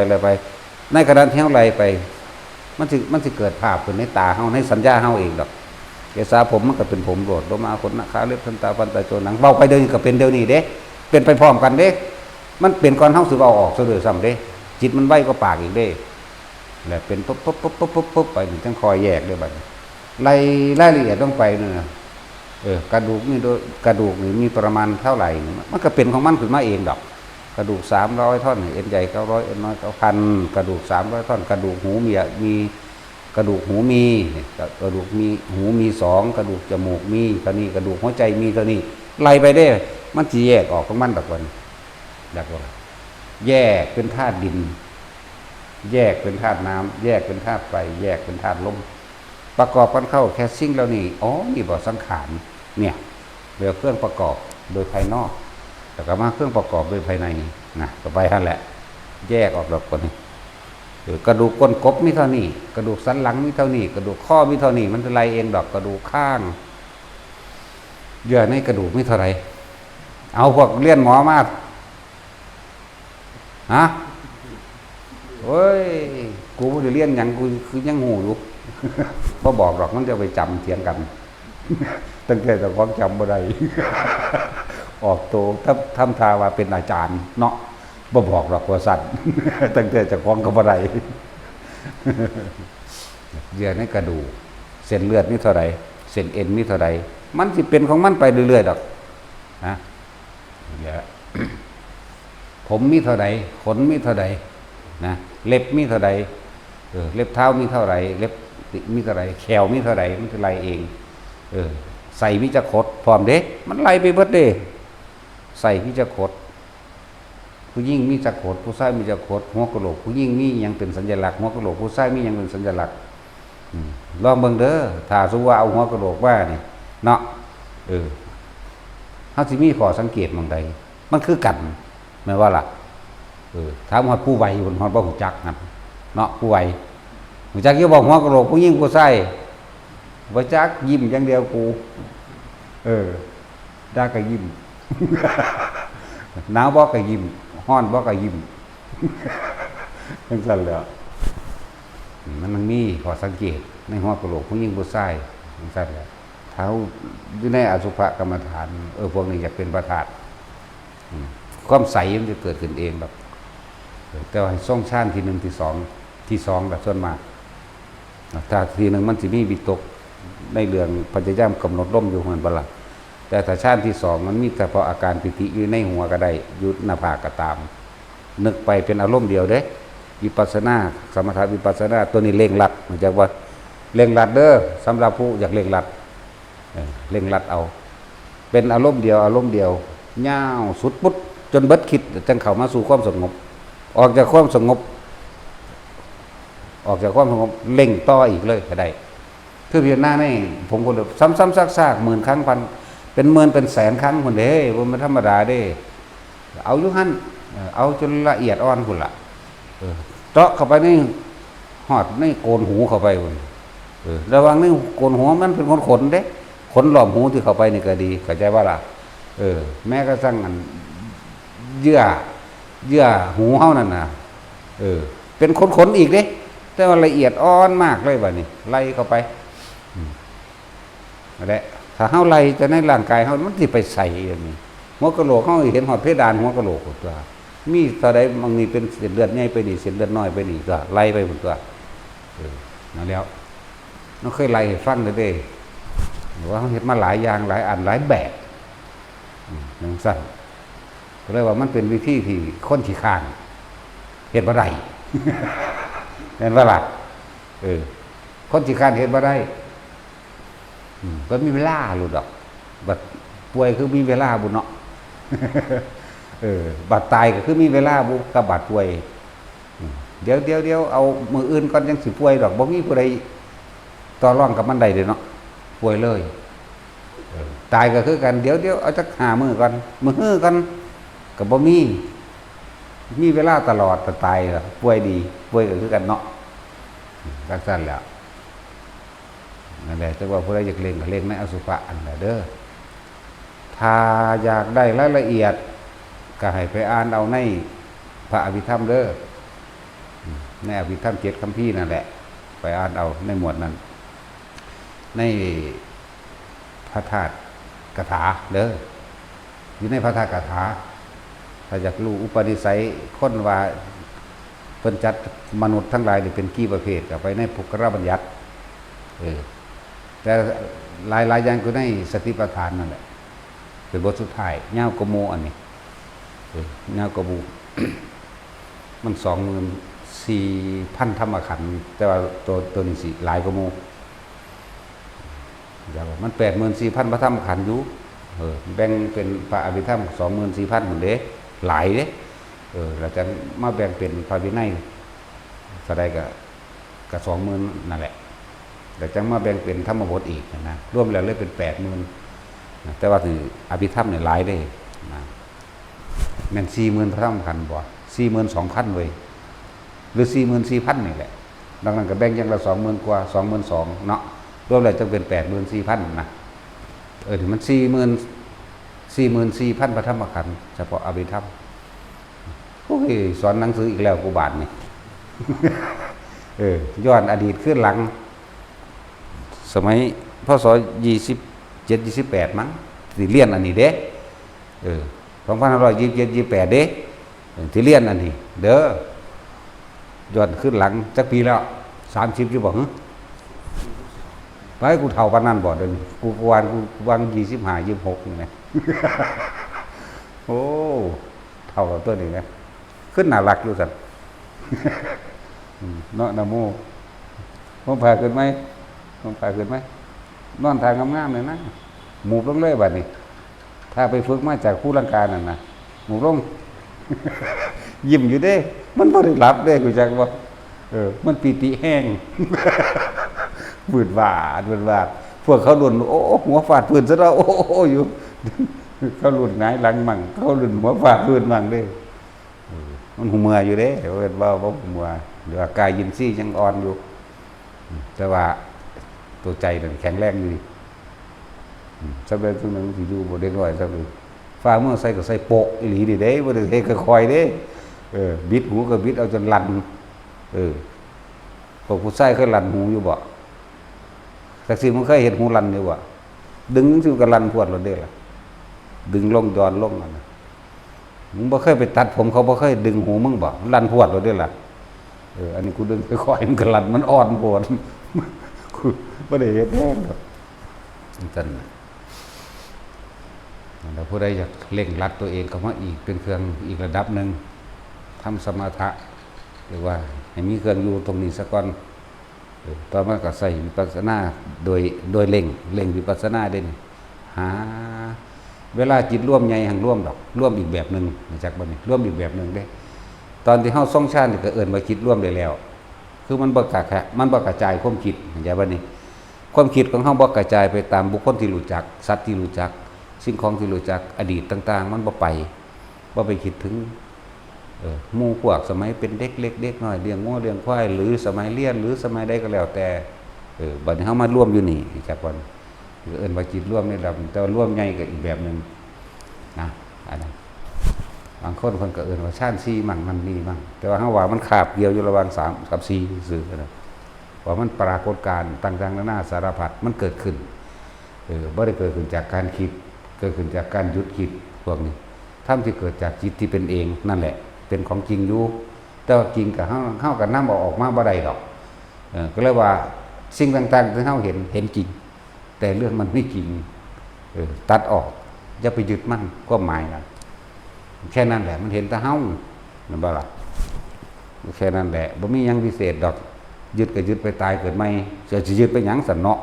ในกระดานเที่ยวไล่ไปมันสิเกิดภาพขึ้นในตาเฮาในสัญญาเฮาเองดอกเกษาผมมันก็เป็นผมโลดโลมาขนนะคะเล็บน้ำตาฟันตะโจนังเบาไปเดินก็เป็นเดี๋ยวนี้เด้เป็นไปพร้อมกันเด้มันเป็นก่อนเฮาสิเอาออกซะด้วยซ้ำเด้จิตมันไวก็ปากอีกเด้แหละเป็นปุ๊บไปจังคอยแยกด้วยบัดรายละเอียดต้องไปเนี่ยกระดูกนี่มีประมาณเท่าไหร่มันก็เป็นของมันขึ้นมาเองดอกกระดูก300 ท่อนเอ็นใหญ่900เอ็นน้อย9,000กระดูก300 ท่อนกระดูกหูมีกระดูกหูมีกระดูกมีหูมี2กระดูกจมูกมีเท่านี้กระดูกหัวใจมีเท่านี้ไล่ไปได้มันสิแยกออกของมันดอกวันดักว่าแยกเป็นธาตุดินแยกเป็นธาตุน้ำแยกเป็นธาตุไฟแยกเป็นธาตุลมประกอบกันเข้าแค่สิ่งแล้วนี่นี่บ่สังขารเนี่ยเหลือเครื่องประกอบโดยภายนอกแต่ก็มาเครื่องประกอบโดยภายในนะก็ไปนั่นแหละแยกออกดอกคนนี้กระดูกก้นกบมีเท่านี้กระดูกสันหลังมีเท่านี้กระดูกข้อมีเท่านี้มันจะไล่เองดอกกระดูกข้าง เยื่อในกระดูกมีเท่าไหร่เอาพวกเรียนหมอมาฮะโอ้ยกูบ่ได้เรียนหยังกูคือยังหูอยู่ บ่บอกหรอกมันจะไปจำเถียงกัน ตั้งแต่เจ้าของจำบ่ได้ ออกโตทำทาว่าเป็นอาจารย์เนาะบ่บอกหรอกว่าสั่น ตั้งแต่เจ้าของก็บ่ได้ เยื่อในกระดูกเส้นเลือดมีเท่าไหร่เส้นเอ็นมีเท่าไหร่มันสิเป็นของมันไปเรื่อยๆดอกนะเดี๋ยว ผมมีเท่าใดขนมีเท่าใดนะเล็บมีเท่าใดเล็บเท้ามีเท่าไหร่เล็บมีเท่าไหร่แขวมีเท่าไหร่มันจะไล่เองใส่มิจะขดพร้อมเด้มันไล่ไปเบิดเด้ใส่มิจะขดผู้ยิ่งมีจะขดผู้ชายมีจะขดหัวกะโหลกผู้ยิ่งมียังเป็นสัญลักษณ์หัวกะโหลกผู้ชายมียังเป็นสัญลักษณ์ลองเบิ่งเด้อถ้าสมมุติว่าเอาหัวกะโหลกว่านี่เนาะเฮาสิมีข้อสังเกตบางใดมันคือกันแม่นว่าล่ะถามฮอดผู้ไวอยู่ฮอดบ่ฮู้จักนั่นเนาะผู้ไวฮู้จักอยู่บ่หัวกะโหลกผู้หญิงผู้ชายบ่จักยิ้มอย่างเดียวกูได้ก็ยิ้ม หนาวบ่ก็ยิ้มร้อนบ่ก็ยิ้ม จังซั่นแหละมันมีข้อสังเกตในหัวกะโหลกผู้หญิงผู้ชายจังซั่นแหละเท้าอยู่ในอสุภกรรมฐานพวกนี้อยากเป็นประธานความใสมันจะเกิดขึ้นเองแบบแต่ว่าส่งชาติที่1ที่2แบบส่วนมากถ้าทีนึงมันสิมีวิตกในเรื่องพยายามกำหนดร่มอยู่เหมือนบ่ล่ะแต่ถ้าชาติที่2มันมีแต่พออาการปิติอยู่ในหัวก็ได้อยู่หน้าผากก็ตามนึกไปเป็นอารมณ์เดียวเด้วิปัสสนาสมถะวิปัสสนาตัวนี้เร่งรัดมันจะว่าเร่งรัดเด้อสำหรับผู้อยากเร่งรัดเร่งรัดเอาเป็นอารมณ์เดียวย่าวสุดปุ๊บจนเบิดคิดจังเข้ามาสู่ความสงบออกจากความสงบเล่งต่ออีกเลยก็ได้คือเพียงหน้านี่ผมคนเดียวซ้ำๆซากๆ10,000 ครั้งพันเป็นหมื่นเป็นแสนครั้งคนเด้บ่มันธรรมดาเด้เอาอยู่หั่นเอาจนละเอียดอ่อนพุ่นล่ะเจาะเข้าไปในหอดในโกนหูเข้าไปพุ่นระวังในโกนหัวมันเป็นขนเด้ขนหลอมหูที่เข้าไปนี่ก็ดีเข้าใจว่าล่ะแม้กระทั่งอันเยื่อหูเฮานั่นน่ะเป็นขนอีกเด้แต่ว่าละเอียดอ่อนมากเลยบัดนี้ไล่เข้าไปนั่นแหละถ้าเฮาไล่จะในร่างกายเฮามันสิไปใส่อย่างนี้หัวกะโหลกเฮาเห็นหอดเพดานหัวกะโหลกตัวมีเท่าใดบางนี้เป็นเส้นเลือดใหญ่ไปนี่เส้นเลือดน้อยไปนี่ก็ไล่ไปหมดตัวนั่นแล้วเราเคยไล่ให้ฟังเด้ว่าเฮาเฮ็ดมาหลายอย่างหลายอันหลายแบบจังซั่นก็เลยว่ามันเป็นวิธีที่คนขี้ข้านเฮ็ดบ่ได้ แม่นว่าล่ะคนขี้ข้านเฮ็ดบ่ได้ก็มีเวลาหลุดดอกบัดป่วยคือมีเวลาบุญเนาะ บัดตายก็คือมีเวลาบุกับบัดป่วยเดี๋ยวเอามืออื่นก่อนยังสิป่วยดอกบ่มีผู้ใดต่อรองกับมันได้เด้เนาะป่วยเลยตายก็คือกันเดี๋ยวเอาจัก5 มื้อก่อนมื้อก่อนก็บ่มีเวลาตลอดแต่ตายล่ะป่วยดีป่วยก็คือกันเนาะจังซั่นแหละนั่นแหละแต่ว่าผู้ใดอยากเล่นก็เล่นในอสุภะอันนั้นเด้อถ้าอยากได้รายละเอียดก็ให้ไปอ่านเอาในพระอภิธรรมเด้อในอภิธรรม7 คัมภีร์นั่นแหละไปอ่านเอาในหมวดนั้นในพระธาตุคาถาเด้ออยู่ในพระธาตุคาถาถ้าอยากรู้อุปนิสัยคนว่าเพิ่นจัดมนุษย์ทั้งหลายนี่เป็นกี่ประเภทก็ไปในภุกรบัญญัติแต่หลายอย่างก็ในสติปัฏฐานนั่นแหละเป็นบทสุดท้ายยาวกว่าหมู่อันนี้ยาวกว่าหมู่ มัน 24,000 ธรรมขันธ์แต่ว่าตัวนี้สิหลายกว่าหมู่อย่างว่ามัน 84,000 พระธรรมขันธ์อยู่แบ่งเป็นพระอภิธรรม 24,000 หมดเด้หลายเด้แล้วจะมาแบ่งเป็นพระวินัยแสดงก็20,000นั่นแหละแต่จังมาแบ่งเป็นธรรมบทอีกนะรวมแล้วเลยเป็น 80,000แต่ว่าคืออภิธรรมเนี่ยหลายเด้นะแม่น 40,000 พระธรรมขันธ์บ่ 42,000 เว้ยหรือ 44,000 นี่แหละดังนั้นก็แบ่งอย่างละ 20,000 กว่า 22,000 เนาะรวมแล้วจึงเป็น 84,000 นะ นี่มัน44,000พระธรรมขันธ์เฉพาะอภิธรรมโอ้ยสอนหนังสืออีกแล้วกูบาทนี่ ย้อนอดีตขึ้นหลัง สมัยพศ27-28มั้งสิเรียนอันนี้เด้2527-28เด้ที่เรียนอันนี้เด้อย้อนขึ้นหลังจักปีแล้ว30อยู่บ่หึไปกูเฒ่าปานนั้นบ่เดี๋ยวนี้กูวาง25-26นี่แหม โอ้เฒ่าตัวนี้นะขึ้นน่ารักอยู่ซั่น เนาะนะโมผมพาขึ้นไหมนอนทางงามๆเลยนะหมูบลงเลยบัดนี้ถ้าไปฝึกมาจากผู้ลังกานั่นนะหมูบลง ยิ้มอยู่เด้มันบ่ได้หลับเด้กูจักว่ามันปีติแห้ง บืดบาดพวกเขาหลุนโอ้หัวฟาดพื้นซะแล้วโอ้อยู่ เขาหลุนหงายหลังมั่งเขาหลุนหัวฟาดพื้นมั่งเด้มันหูเมื่ออยู่เด้เว้นว่าบ่หูเมื่อหรือว่ากายยินซี่ยังอ่อนอยู่แต่ว่าตัวใจนั่นแข็งแรงอยู่ดิสำเร็จตรงนั้นสิอยู่บ่ได้น้อยซะเลยฟ้าเมื่อใส่ก็ใส่โปะอีหลีดิเด้บ่ได้เฮ็ดค่อยๆเด้บิดหูก็บิดเอาจนลั่นพวกผู้ชายเคยลั่นหูอยู่บ่จักสิมันเคยเห็นหูลั่นอยู่บ่ดึงจังซี่ก็ลั่นพวดแล้วเด้ล่ะดึงลงย้อนลงนั่นน่ะมึงบ่เคยไปตัดผมเขาบ่เคยดึงหูมึงบ่ลั่นพวดแล้วเด้ล่ะอันนี้กูดึงค่อยๆมันก็ลั่นมันอ่อนโพดกูบ่ได้เฮ็ดแท้ดอกจังซั่นแล้วผู้ใดอยากเร่งรัดตัวเองเข้ามาอีกเป็นเครื่องอีกระดับหนึ่งทำสมถะหรือว่าให้มีเครื่องอยู่ตรงนี้ซะก่อนต่อมาก็ใส่วิปัสสนาโดยเร่งวิปัสสนาเด่นหาเวลาจิตร่วมใหญ่หังร่วมดอกร่วมอีกแบบหนึ่งจากบ่นี้ร่วมอีกแบบหนึ่งเด้ตอนที่เฮาทรงฌานนี่ก็เอิ้นว่าจิตร่วมได้แล้วคือมันบ่กระจายความคิดอย่างบ่นี้ความคิดของเฮาบ่กระจายไปตามบุคคลที่รู้จักสัตว์ที่รู้จักสิ่งของที่รู้จักอดีตต่างๆมันบ่ไปคิดถึงหมู่พวกสมัยเป็นเด็กเล็กเด็กน้อยเลี้ยงงัวเลี้ยงควายหรือสมัยเรียนหรือสมัยใดก็แล้วแต่บัดนี้เฮามาร่วมอยู่นี่จักวันเอิ้นว่าจิตร่วมนี่ล่ะแต่ร่วมใหญ่ก็อีกแบบนึงนะอันนั้นบางคนก็เอิ้นว่าฌาน4มั่งมันนี่มั่งแต่ว่าเฮาว่ามันคาบเกี่ยวอยู่ระหว่าง3กับ4ซื่อๆนะว่ามันปรากฏการณ์ต่างๆนานาสารพัดมันเกิดขึ้นบ่ได้เกิดขึ้นจากการคิดเกิดขึ้นจากการหยุดคิดพวกนี้ทำที่เกิดจากจิตที่เป็นเองนั่นแหละเป็นของจริงอยู่แต่ว่าจริงกับเฮากับนำออกมาบ่ได้ดอกก็เลยว่าสิ่งต่างๆที่เฮาเห็นจริงแต่เรื่องมันไม่จริงตัดออกอย่าไปยึดมั่นความหมายนั้นแค่นั้นแหละมันเห็นแต่เฮานั่นบ่ล่ะแค่นั้นแหละบ่มีหยังพิเศษดอกยึดก็ยึดไปตายเกิดใหม่จะยึดไปหยังสั่นเนาะ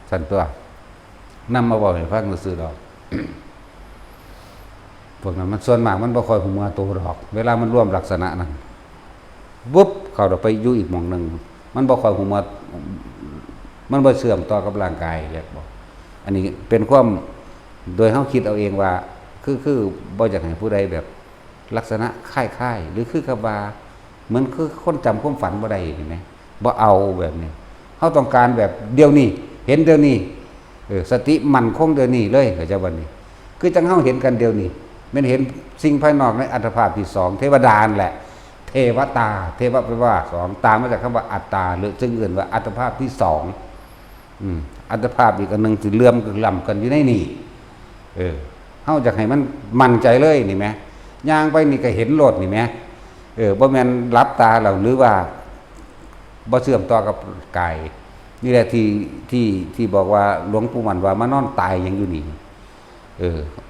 สั่นตัวนำมาบอกให้ฟังซื่อๆดอก พวกนั้นมันส่วนมากมันบ่ค่อยหูมาโตดอกเวลามันร่วมลักษณะนั้นวุบเข้าไปอยู่อีกหม่องนึงมันบ่ค่อยหูมามันบ่เชื่อมต่อกับร่างกายแยกบ่อันนี้เป็นความโดยเฮาคิดเอาเองว่าคือบ่อยากให้ผู้ใดแบบลักษณะคล้ายๆหรือคือกับว่าเหมือนคือคนจำความฝันบ่ได้เห็นมั้ยบ่เอาแบบนี้เฮาต้องการแบบเดี๋ยวนี้เห็นเดี๋ยวนี้สติมั่นคงเดี๋ยวนี้เลยเข้าใจบ่นี่คือจังเฮาเห็นกันเดี๋ยวนี้แม่นเห็นสิ่งภายนอกในอัตภาพที่2เทวดาแหละเทวตาเทวะแปลว่า2ตามมาจากคำว่าอัตตาหรือซึ่งอื่นว่าอัตภาพที่2อัตภาพอีกอันนึงที่เลื่อมกันล้ำกันอยู่ในนี่เฮาอยากให้มันมั่นใจเลยนี่แหมย่างไปนี่ก็เห็นโลดนี่แหมบ่แม่นรับตาเราหรือว่าบ่เชื่อมต่อกับกายนี่แหละที่บอกว่าหลวงปู่มั่นว่ามานอนตายยังอยู่นี่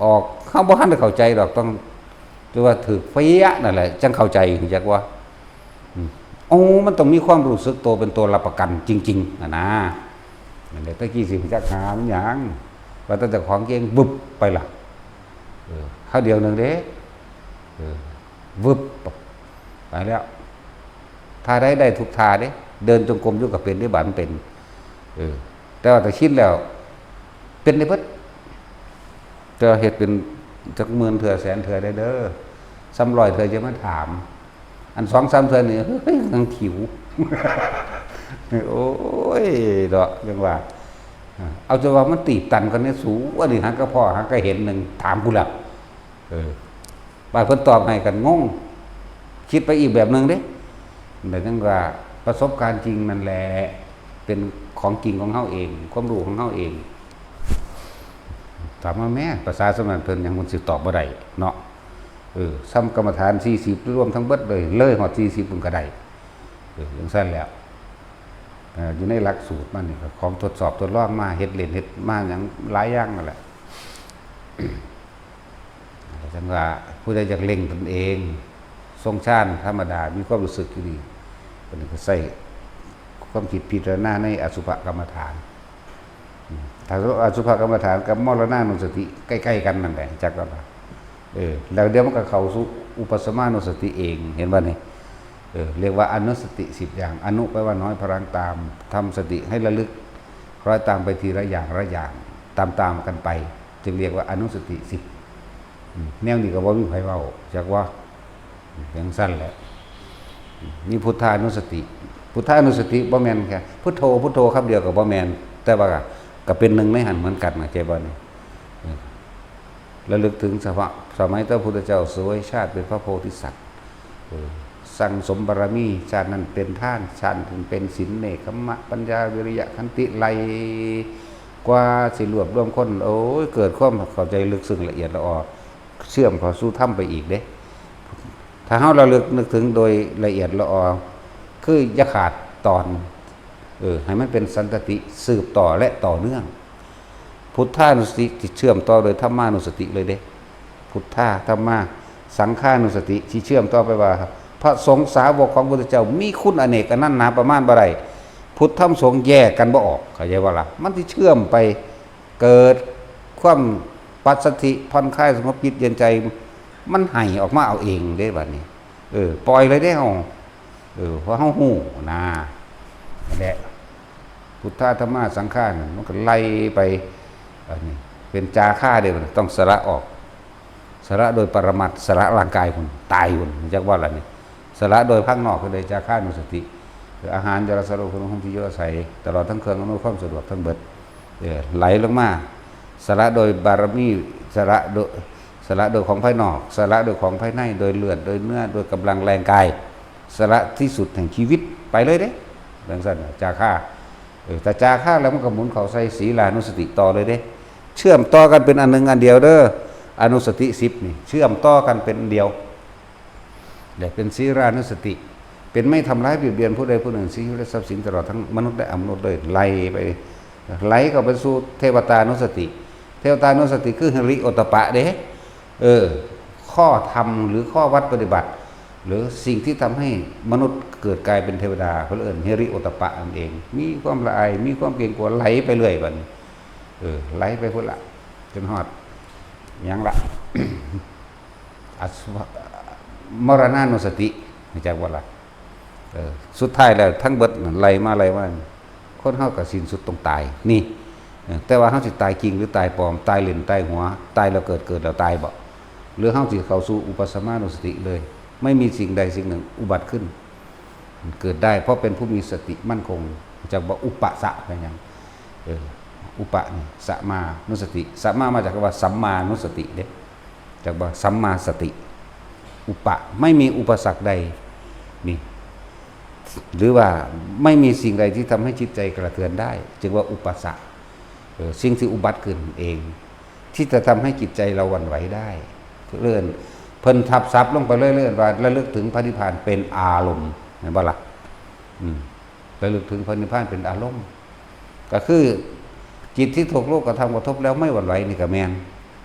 ออกเข้าบ่ทันได้เข้าใจดอกต้องเรียกว่าถูกเฟี้ยนั่นแหละจังเข้าใจจักว่ามันต้องมีความรู้สึกตัวเป็นตัวรับประกันจริงๆนะนั่นแหละตะกี้สิจักหามันหยังว่าแต่เจ้าของเก่งบึบไปล่ะคราวเดียวนึงเด้วึบไปแล้วท่าได้ทุกท่าเด้เดินจงกรมอยู่กับเป็นได้บาดมันเป็นแต่ว่าแต่คิดแล้วเป็นได้เบิดแต่เฮ็ดเป็นจักหมื่นเถื่อแสนเถื่อได้เด้อซ้ำร้อยเถื่อจะมาถามอัน2-3เถื่อนี่เฮ้ยยังขิว โอ้ยดอกจังว่า เอาจะว่ามันตีบตันกันเนี่ยสูงว่านี่หาก็พ่อหาก็เห็นหนึ่งถามกูละบางคนตอบให้กันงงคิดไปอีกแบบหนึ่งเด้แต่นั่นว่าประสบการณ์จริงนั่นแหละเป็นของจริงของเฮาเองความรู้ของเฮาเองถามว่าแม่ภาษาสมัยเพิ่นยังมันสิตอบบ่ได้เนาะซ้ำกรรมฐาน40รวมทั้งเบิดเลยฮอด40มันก็ได้จังซั่นแล้วอยู่ในหลักสูตรมันนี่ของทดสอบทดลองมาเฮ็ดเล่นเฮ็ดมาอย่างหลายอย่างนั่นแหละจังว่าผู้ใดอยากเล่งตนเองทรงชาญธรรมดามีความรู้สึกอยู่ดีเพิ่นก็ใส่ความคิดพิจารณาในอสุภกรรมฐานถ้าอสุภกรรมฐานกับมรณานุสติใกล้ๆกันนั่นแหละจักว่าแล้วเดี๋ยวมันก็เข้าสู่อุปสมานุสติเองเห็นบ่นี่เรียกว่าอนุสติ10อย่างอนุแปลว่าน้อยพลังตามทำสติให้ระลึกคล้อยตามไปทีละอย่างละอย่างตามกันไปจึงเรียกว่าอนุสติ10แนวนี้ก็บ่มีไผเว้าจักว่าอย่างสั้นแหละนี่พุทธานุสติพุทธานุสติบ่แม่นแค่พุทโธพุทโธคำเดียวก็บ่แม่นแต่ว่าก็เป็นหนึ่งในหันเหมือนกันนะเจ้าบ่นี่ระลึกถึงสมัยพระพุทธเจ้าสวยชาติเป็นพระโพธิสัตว์สั่งสมบารมีชาตินั้นเป็นท่านชาติเป็นศีลเนกขัมมะปัญญาวิริยะขันติไลกว่าสิรวบรวมคนโอ้ยเกิดความเข้าใจลึกซึ้งละเอียดละออเชื่อมเข้าสู่ธรรมไปอีกเด้ถ้าเฮาระลึกนึกถึงโดยละเอียดละออคืออย่าขาดตอนให้มันเป็นสันตติสืบต่อและต่อเนื่องพุทธานุสติที่เชื่อมต่อโดยธรรมานุสติเลยเด้พุทธาธรรมะสังฆานุสติที่เชื่อมต่อไปว่าพระสงฆ์สาวกของพระพุทธเจ้ามีคุณอเนกอนันต์หนาประมาณบ่ได้พุทธธรรมสงฆ์แยกกันบ่ออกเข้าใจว่าล่ะมันสิเชื่อมไปเกิดความปัสสัทธิผ่อนคลายสงบจิตเย็นใจมันให้ออกมาเอาเองเด้บัดนี้ปล่อยเลยได้เฮาเพราะเฮาฮู้นะนั่นแหละพุทธธรรมะสังฆามันก็ไล่ไปอันนี้เป็นจาค่าเด้อต้องสละออกสละโดยปรมัตถ์สละร่างกายพุ่นตายพุ่นจักว่าล่ะนี่สละโดยภาคนอกก็เลยจาค่านุสติอาหารจรสารคุณของที่อยู่อาศัยตลอดทั้งเครื่องอำนวยความสะดวกทั้งเบิดไหลลงมาสละโดยบารมีสละโดยของภายนอกสละโดยของภายในโดยเลือดโดยเนื้อโดยกำลังแรงกายสละที่สุดแห่งชีวิตไปเลยเด้ดังนั้นจาค่าแต่จาค่าแล้วมันก็หมุนเข้าใส่ศีลานุสติต่อเลยเด้เชื่อมต่อกันเป็นอันหนึ่งอันเดียวเด้ออนุสติ10นี่เชื่อมต่อกันเป็นเดียวได้เป็นศีลานุสติเป็นไม่ทำร้ายเบียดเบียนผู้ใดผู้หนึ่งชีวิตและทรัพย์สินตลอดทั้งมนุษย์และอมนุษย์เลยไล่ไปไหลเข้าไปสู่เทวตานุสติเทวตานุสติคือหิริโอตตปะเด้ข้อธรรมหรือข้อวัดปฏิบัติหรือสิ่งที่ทำให้มนุษย์เกิดกลายเป็นเทวดาเขาเรียกหิริโอตตปะนั่นเองมีความละอายมีความเกรงกลัวไหลไปเรื่อยบัดนี้ไหลไปพุ่นละจนฮอดยังละ มรณานุสติไม่จักว่าละสุดท้ายแล้วทั้งเบิดไหลมาคนเฮาก็สิ้นสุดต้องตายนี่แต่ว่าเฮาสิตายจริงหรือตายปลอมตายเล่นตายหัวตายแล้วเกิดแล้วตายบ่หรือเฮาสิเข้าสู่อุปสมานุสติเลยไม่มีสิ่งใดสิ่งหนึ่งอุบัติขึ้นเกิดได้เพราะเป็นผู้มีสติมั่นคงจากว่าอุปสะเป็นหยังอุปนี่สัมมานุสติสัมมามาจากคำว่าสัมมานุสติเด้จากว่าสัมมาสติอุปไม่มีอุปสรรคใดนี่หรือว่าไม่มีสิ่งใดที่ทำให้จิตใจกระเทือนได้จึงว่าอุปสรรคสิ่งที่อุบัติขึ้นเองที่จะทำให้จิตใจเราหวั่นไหวได้เลื่อนเพิ่นทับซับลงไปเรื่อยๆว่าระลึกถึงพระนิพพานเป็นอารมณ์เห็นบ่ล่ะระลึกถึงพระนิพพานเป็นอารมณ์ก็คือจิตที่ถูกโลกกระทำกระทบแล้วไม่หวั่นไหวนี่ก็แม่น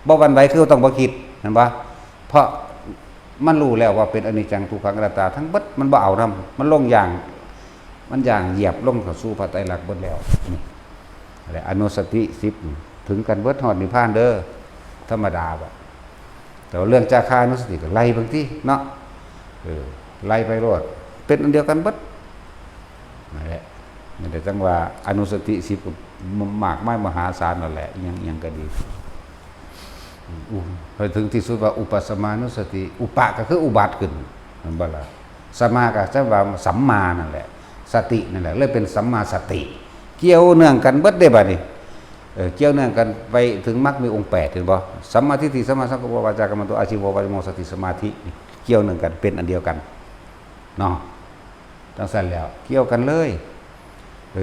บ่หวั่นไหวคือต้องบ่คิดเห็นบ่เพราะมันรู้แล้วว่าเป็นอนิจจังทุกขังอนัตตาทั้งเบิดมันบ่เอานำมันลงอย่างมันอย่างเหยียบลงเข้าสู่พระไตรลักษณ์เบิดแล้วนี่แหละอนุสติ10ถึงกันเบิดฮอดนิพพานเด้อธรรมดาบ่แต่เรื่องจาคานุสติก็ไล่บางทีเนาะไล่ไปโลดเป็นอันเดียวกันเบิดนั่นแหละนี่แต่จังว่าอนุสติ10มากมายมหาศาลนั่นแหละยังก็ดีพอถึงที่สุดว่าอุปสมานุสติอุปะก็คืออุบัติขึ้นมันบ่ล่ะสมาก็จะว่าสัมมานั่นแหละสตินั่นแหละเลยเป็นสัมมาสติเกี่ยวเนื่องกันเบิดได้บัดนี้ เกี่ยวเนื่องกันไปถึงมรรคมีองค์8เห็นบ่สัมมาทิฏฐิสัมมาสังกัปปะวาจากัมมันโตอาชีวะวะโมสติสมาธิเกี่ยวเนื่องกันเป็นอันเดียวกันเนาะจังซั่นแล้วเกี่ยวกันเลย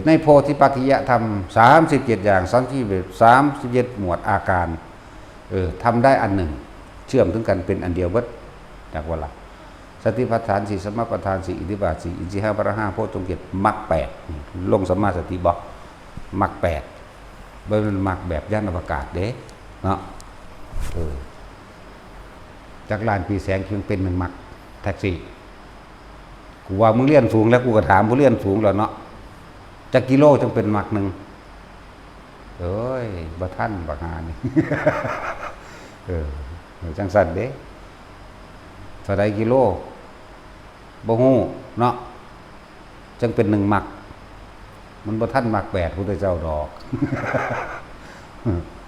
ในโพธิปักขิยธรรม37อย่าง37หมวดอาการทำได้อันหนึ่งเชื่อมถึงกันเป็นอันเดียวเบิดจากว่าล่ะสติปัฏฐาน4สมปัฏฐาน4อิทธิบาท4อินทรีย์5พละ5โพชฌงค์7มรรค8ลงสัมมาสติบ่มรรค8บ่มันมรรคแบบยานอวกาศเด้เนาะจากล้านปีแสงจึงเป็น1มรรคแท็กซี่กูว่ามึงเรียนสูงแล้วกูก็ถามผู้เรียนสูงแล้วเนาะจักกิโลจึงเป็นมรรคนึงเอ้ยบ่ทันบักหานี่ จังสั่นเด้เท่าใดกิโลบ่ฮู้เนาะจังเป็น1มรรคมันบ่ทันมรรค8พุทธเจ้าดอก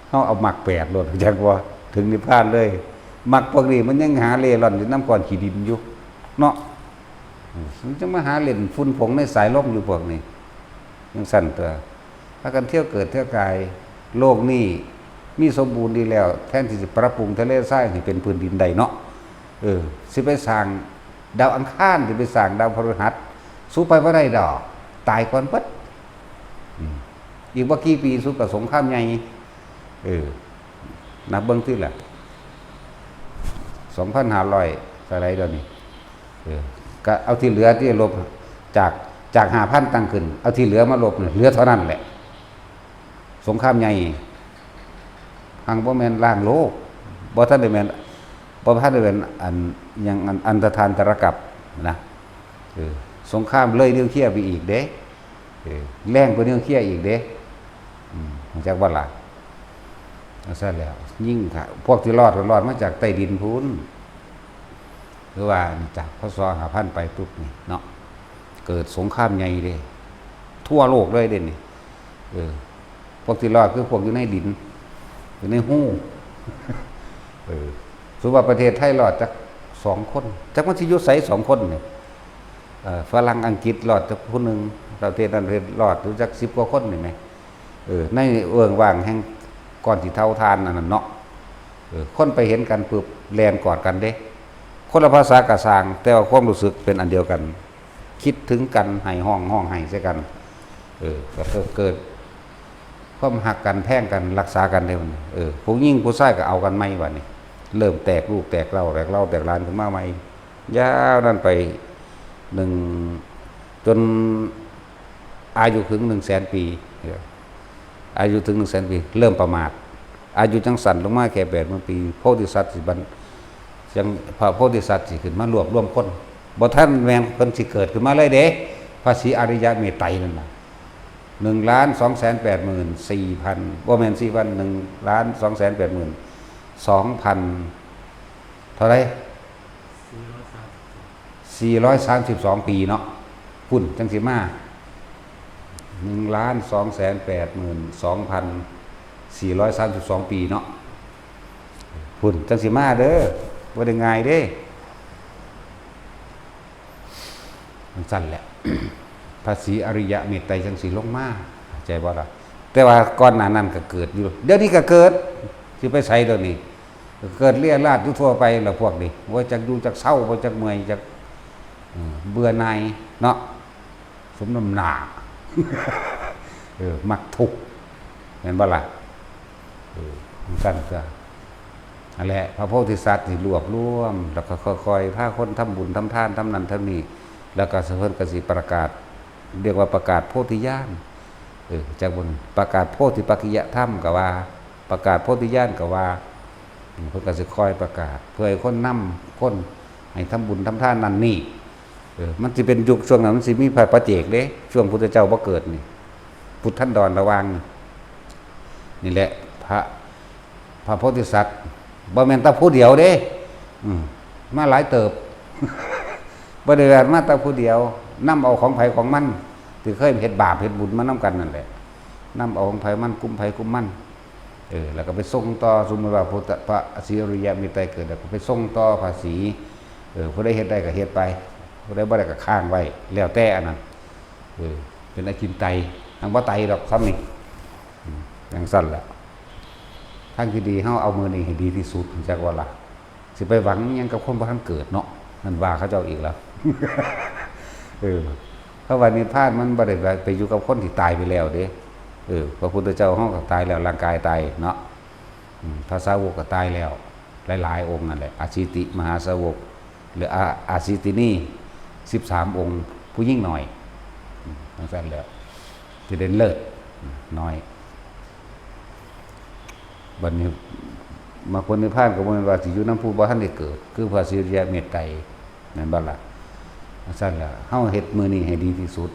เฮาเอามรรค8โลดจังว่าถึงนิพพานเลยมรรคพวกนี้มันยังหาเล่ร่อนอยู่น้ำก้อนขี้ดินอยู่เนาะมันจะมาหาเล่นฝุ่นผงในสายลมอยู่พวกนี้จังสั่นตัวถ้ากันเที่ยวเกิดเที่ยวกายโลกนี้มีสมบูรณ์ดีแล้วแทนที่จะปรับปรุงทะเลทรายให้เป็นพื้นดินใดเนาะสิไปสร้างดาวอังคารสิไปสร้างดาวพฤหัสสู้ไปบ่ได้ดอกตายก่อนเบิดอีกบ่กี่ปีสู้กับสงครามใหญ่นับเบิ่งที่ล่ะ2,500อะไรเดี๋ยวนี้ก็เอาที่เหลือที่ลบจาก 5,000 ตั้งขึ้นเอาที่เหลือมาลบเหลือเท่านั้นแหละสงครามใหญ่หังบ่แม่นล้างโลกบ่ทันได้แม่นบ่ทันได้เป็นอันยังอันตรธานตรกับนะสงครามเลยนิวเคลียร์ไปอีกเด้แรงกว่านิวเคลียร์อีกเด้จากว่าล่ะซะแล้วยิ่งค่ะพวกที่รอดมาจากใต้ดินพุ้นหรือว่าจากพศ5,000ไปปุ๊บนี่เนาะเกิดสงครามใหญ่เด้ทั่วโลกเลยเด้นี่พวกที่รอดคือพวกอยู่ในดินอยู่ในหู้สุว่าประเทศไทยรอดจาก2คนจากมันสิอยู่ไส2คนนี่ฝรั่งอังกฤษรอดจากผู้นึงประเทศนั้นรอดอยู่จาก10กว่าคนนี่มั้ยในเอื้องว่างแห่งก่อนสิเท่าทานนั่นเนาะคนไปเห็นกันปึ๊บแล่นกอดกันเด้คนละภาษากะสร้างแต่ว่าความรู้สึกเป็นอันเดียวกันคิดถึงกันให้ห้องให้ใส่กันก็เกิดความหักกันแพ่งกันรักษากันได้มันผู้หญิงผู้ชายก็เอากันใหม่บัดนี้เริ่มแตกลูกแตกเล่าแตกหลานขึ้นมาใหม่ยาวนั่นไปจนอายุถึง 100,000 ปีอายุถึง 100,000 ปีเริ่มประมาทอายุจังสั่นลงมาแค่80,000 ปีโพธิสัตว์สิบันจังพระโพธิสัตว์สิขึ้นมารวบรวมคนบ่ทันแม่นเพิ่นสิเกิดขึ้นมาเลยเด้พระศรีอริยเมตไตรนั่นน่ะ1,284,400บ่แม่น 4,000 1,282,000 เท่าไหร่432 ปีเนาะพุ่นจังสิมา1,282,432 ปีเนาะพุ่นจังสิมาเด้อบ่ได้ง่ายเด้มันสั่นแหละ พระศรีอริยเมตไตรจังสิลงมาใจบ่ล่ะแต่ว่าก่อนหน้านั้นก็เกิดอยู่เดี๋ยวนี้ก็เกิดสิไปไสเดี๋ยวนี้เกิดเรี่ยราดอยู่ทั่วไปแล้วพวกนี้บ่จักอยู่จักเศร้าบ่จักเมื่อยจักเบื่อหน่ายเนาะสมน้ำหน้า มักทุกข์เห็นบ่ล่ะสั่นซะนั่นแหละพระโพธิสัตว์ที่รวบรวมแล้วก็ค่อยๆพาคนทำบุญทำทานทำนั้นทำนี้แล้วก็เพิ่นก็สิประกาศเรียกว่าประกาศโพธิญาณจากบนประกาศโพธิปักขิยธรรมก็ว่าประกาศโพธิญาณก็ว่าเพิ่นก็สิคอยประกาศเพื่อให้คนนำคนให้ทำบุญทำทานนั่นนี่มันสิเป็นยุคช่วงนั้นมันสิมีพระปัจเจกเด้ช่วงพุทธเจ้าบ่เกิดนี่พุทธันดรระวังนี่แหละพระโพธิสัตว์บ่แม่นแต่ผู้เดียวเด้มาหลายเติบ บ่ได้มาแต่ผู้เดียวนำเอาของไผของมันที่เคยเฮ็ดบาปเฮ็ดบุญมานำกันนั่นแหละนำเอาของไผมันกุมไผกุมมันแล้วก็ไปส่งต่อสมมุติว่าพระศรีอริยเมตไตรเกิดแล้วก็ไปส่งต่อภาษีผู้ใดเฮ็ดได้ก็เฮ็ดไปผู้ใดบ่ได้ก็ค้างไว้แล้วแต่อันนั้นเป็นอจินไตยทางบ่ไตดอกซ้ำนี่ อย่างสั้นแหละทางที่ดีเฮาเอามือนี่ให้ดีที่สุดจักว่าล่ะสิไปหวังหยังกับคนบ่ทันเกิดเนาะนั่นว่าเขาเจ้าอีกแล้ว เพราะว่านิพพานมันบ่ได้ไปอยู่กับคนที่ตายไปแล้วเด้พระพุทธเจ้าเฮาก็ตายแล้วร่างกายตายเนาะพระสาวกก็ตายแล้วหลายๆองค์นั่นแหละอาชิติมหาสาวกหรืออาชิตินี่13องค์ผู้ยิ่งหน่อยทั้งสั้นแล้วจะเด่นเลิศน้อยบัดนี้มาคนนิพพานก็บ่แม่นว่าสิอยู่นำผู้บ่ทันได้เกิดคือพระสิริยะเมตไตรนั่นบ่ล่ะทั้งสั้นแล้วเฮาเฮ็ดมื้อนี้ให้ดีที่สุด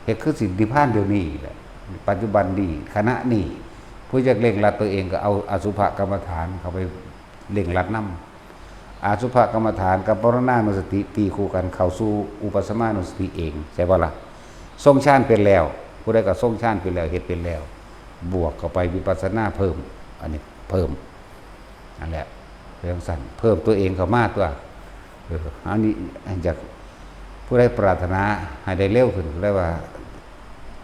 เฮ็ดคือสินิพพานเดี๋ยวนี้แหละปัจจุบันดีขณะนี้ผู้อยากเร่งรัดตัวเองก็เอาอสุภกรรมฐานเข้าไปเร่งรัดนำอสุภกรรมฐานกับปรณานุสติตีคู่กันเข้าสู่อุปสมานุสติเองใช่บ่ล่ะทรงฌานเป็นแล้วผู้ใดก็ทรงฌานเป็นแล้วเฮ็ดเป็นแล้วบวกเข้าไปวิปัสสนาเพิ่มอันนี้เพิ่มนั่นแหละเรื่องสั้นเพิ่มตัวเองเข้ามาตัวอันนี้จากผู้ใดปรารถนาให้ได้เร็วขึ้นเรียกว่า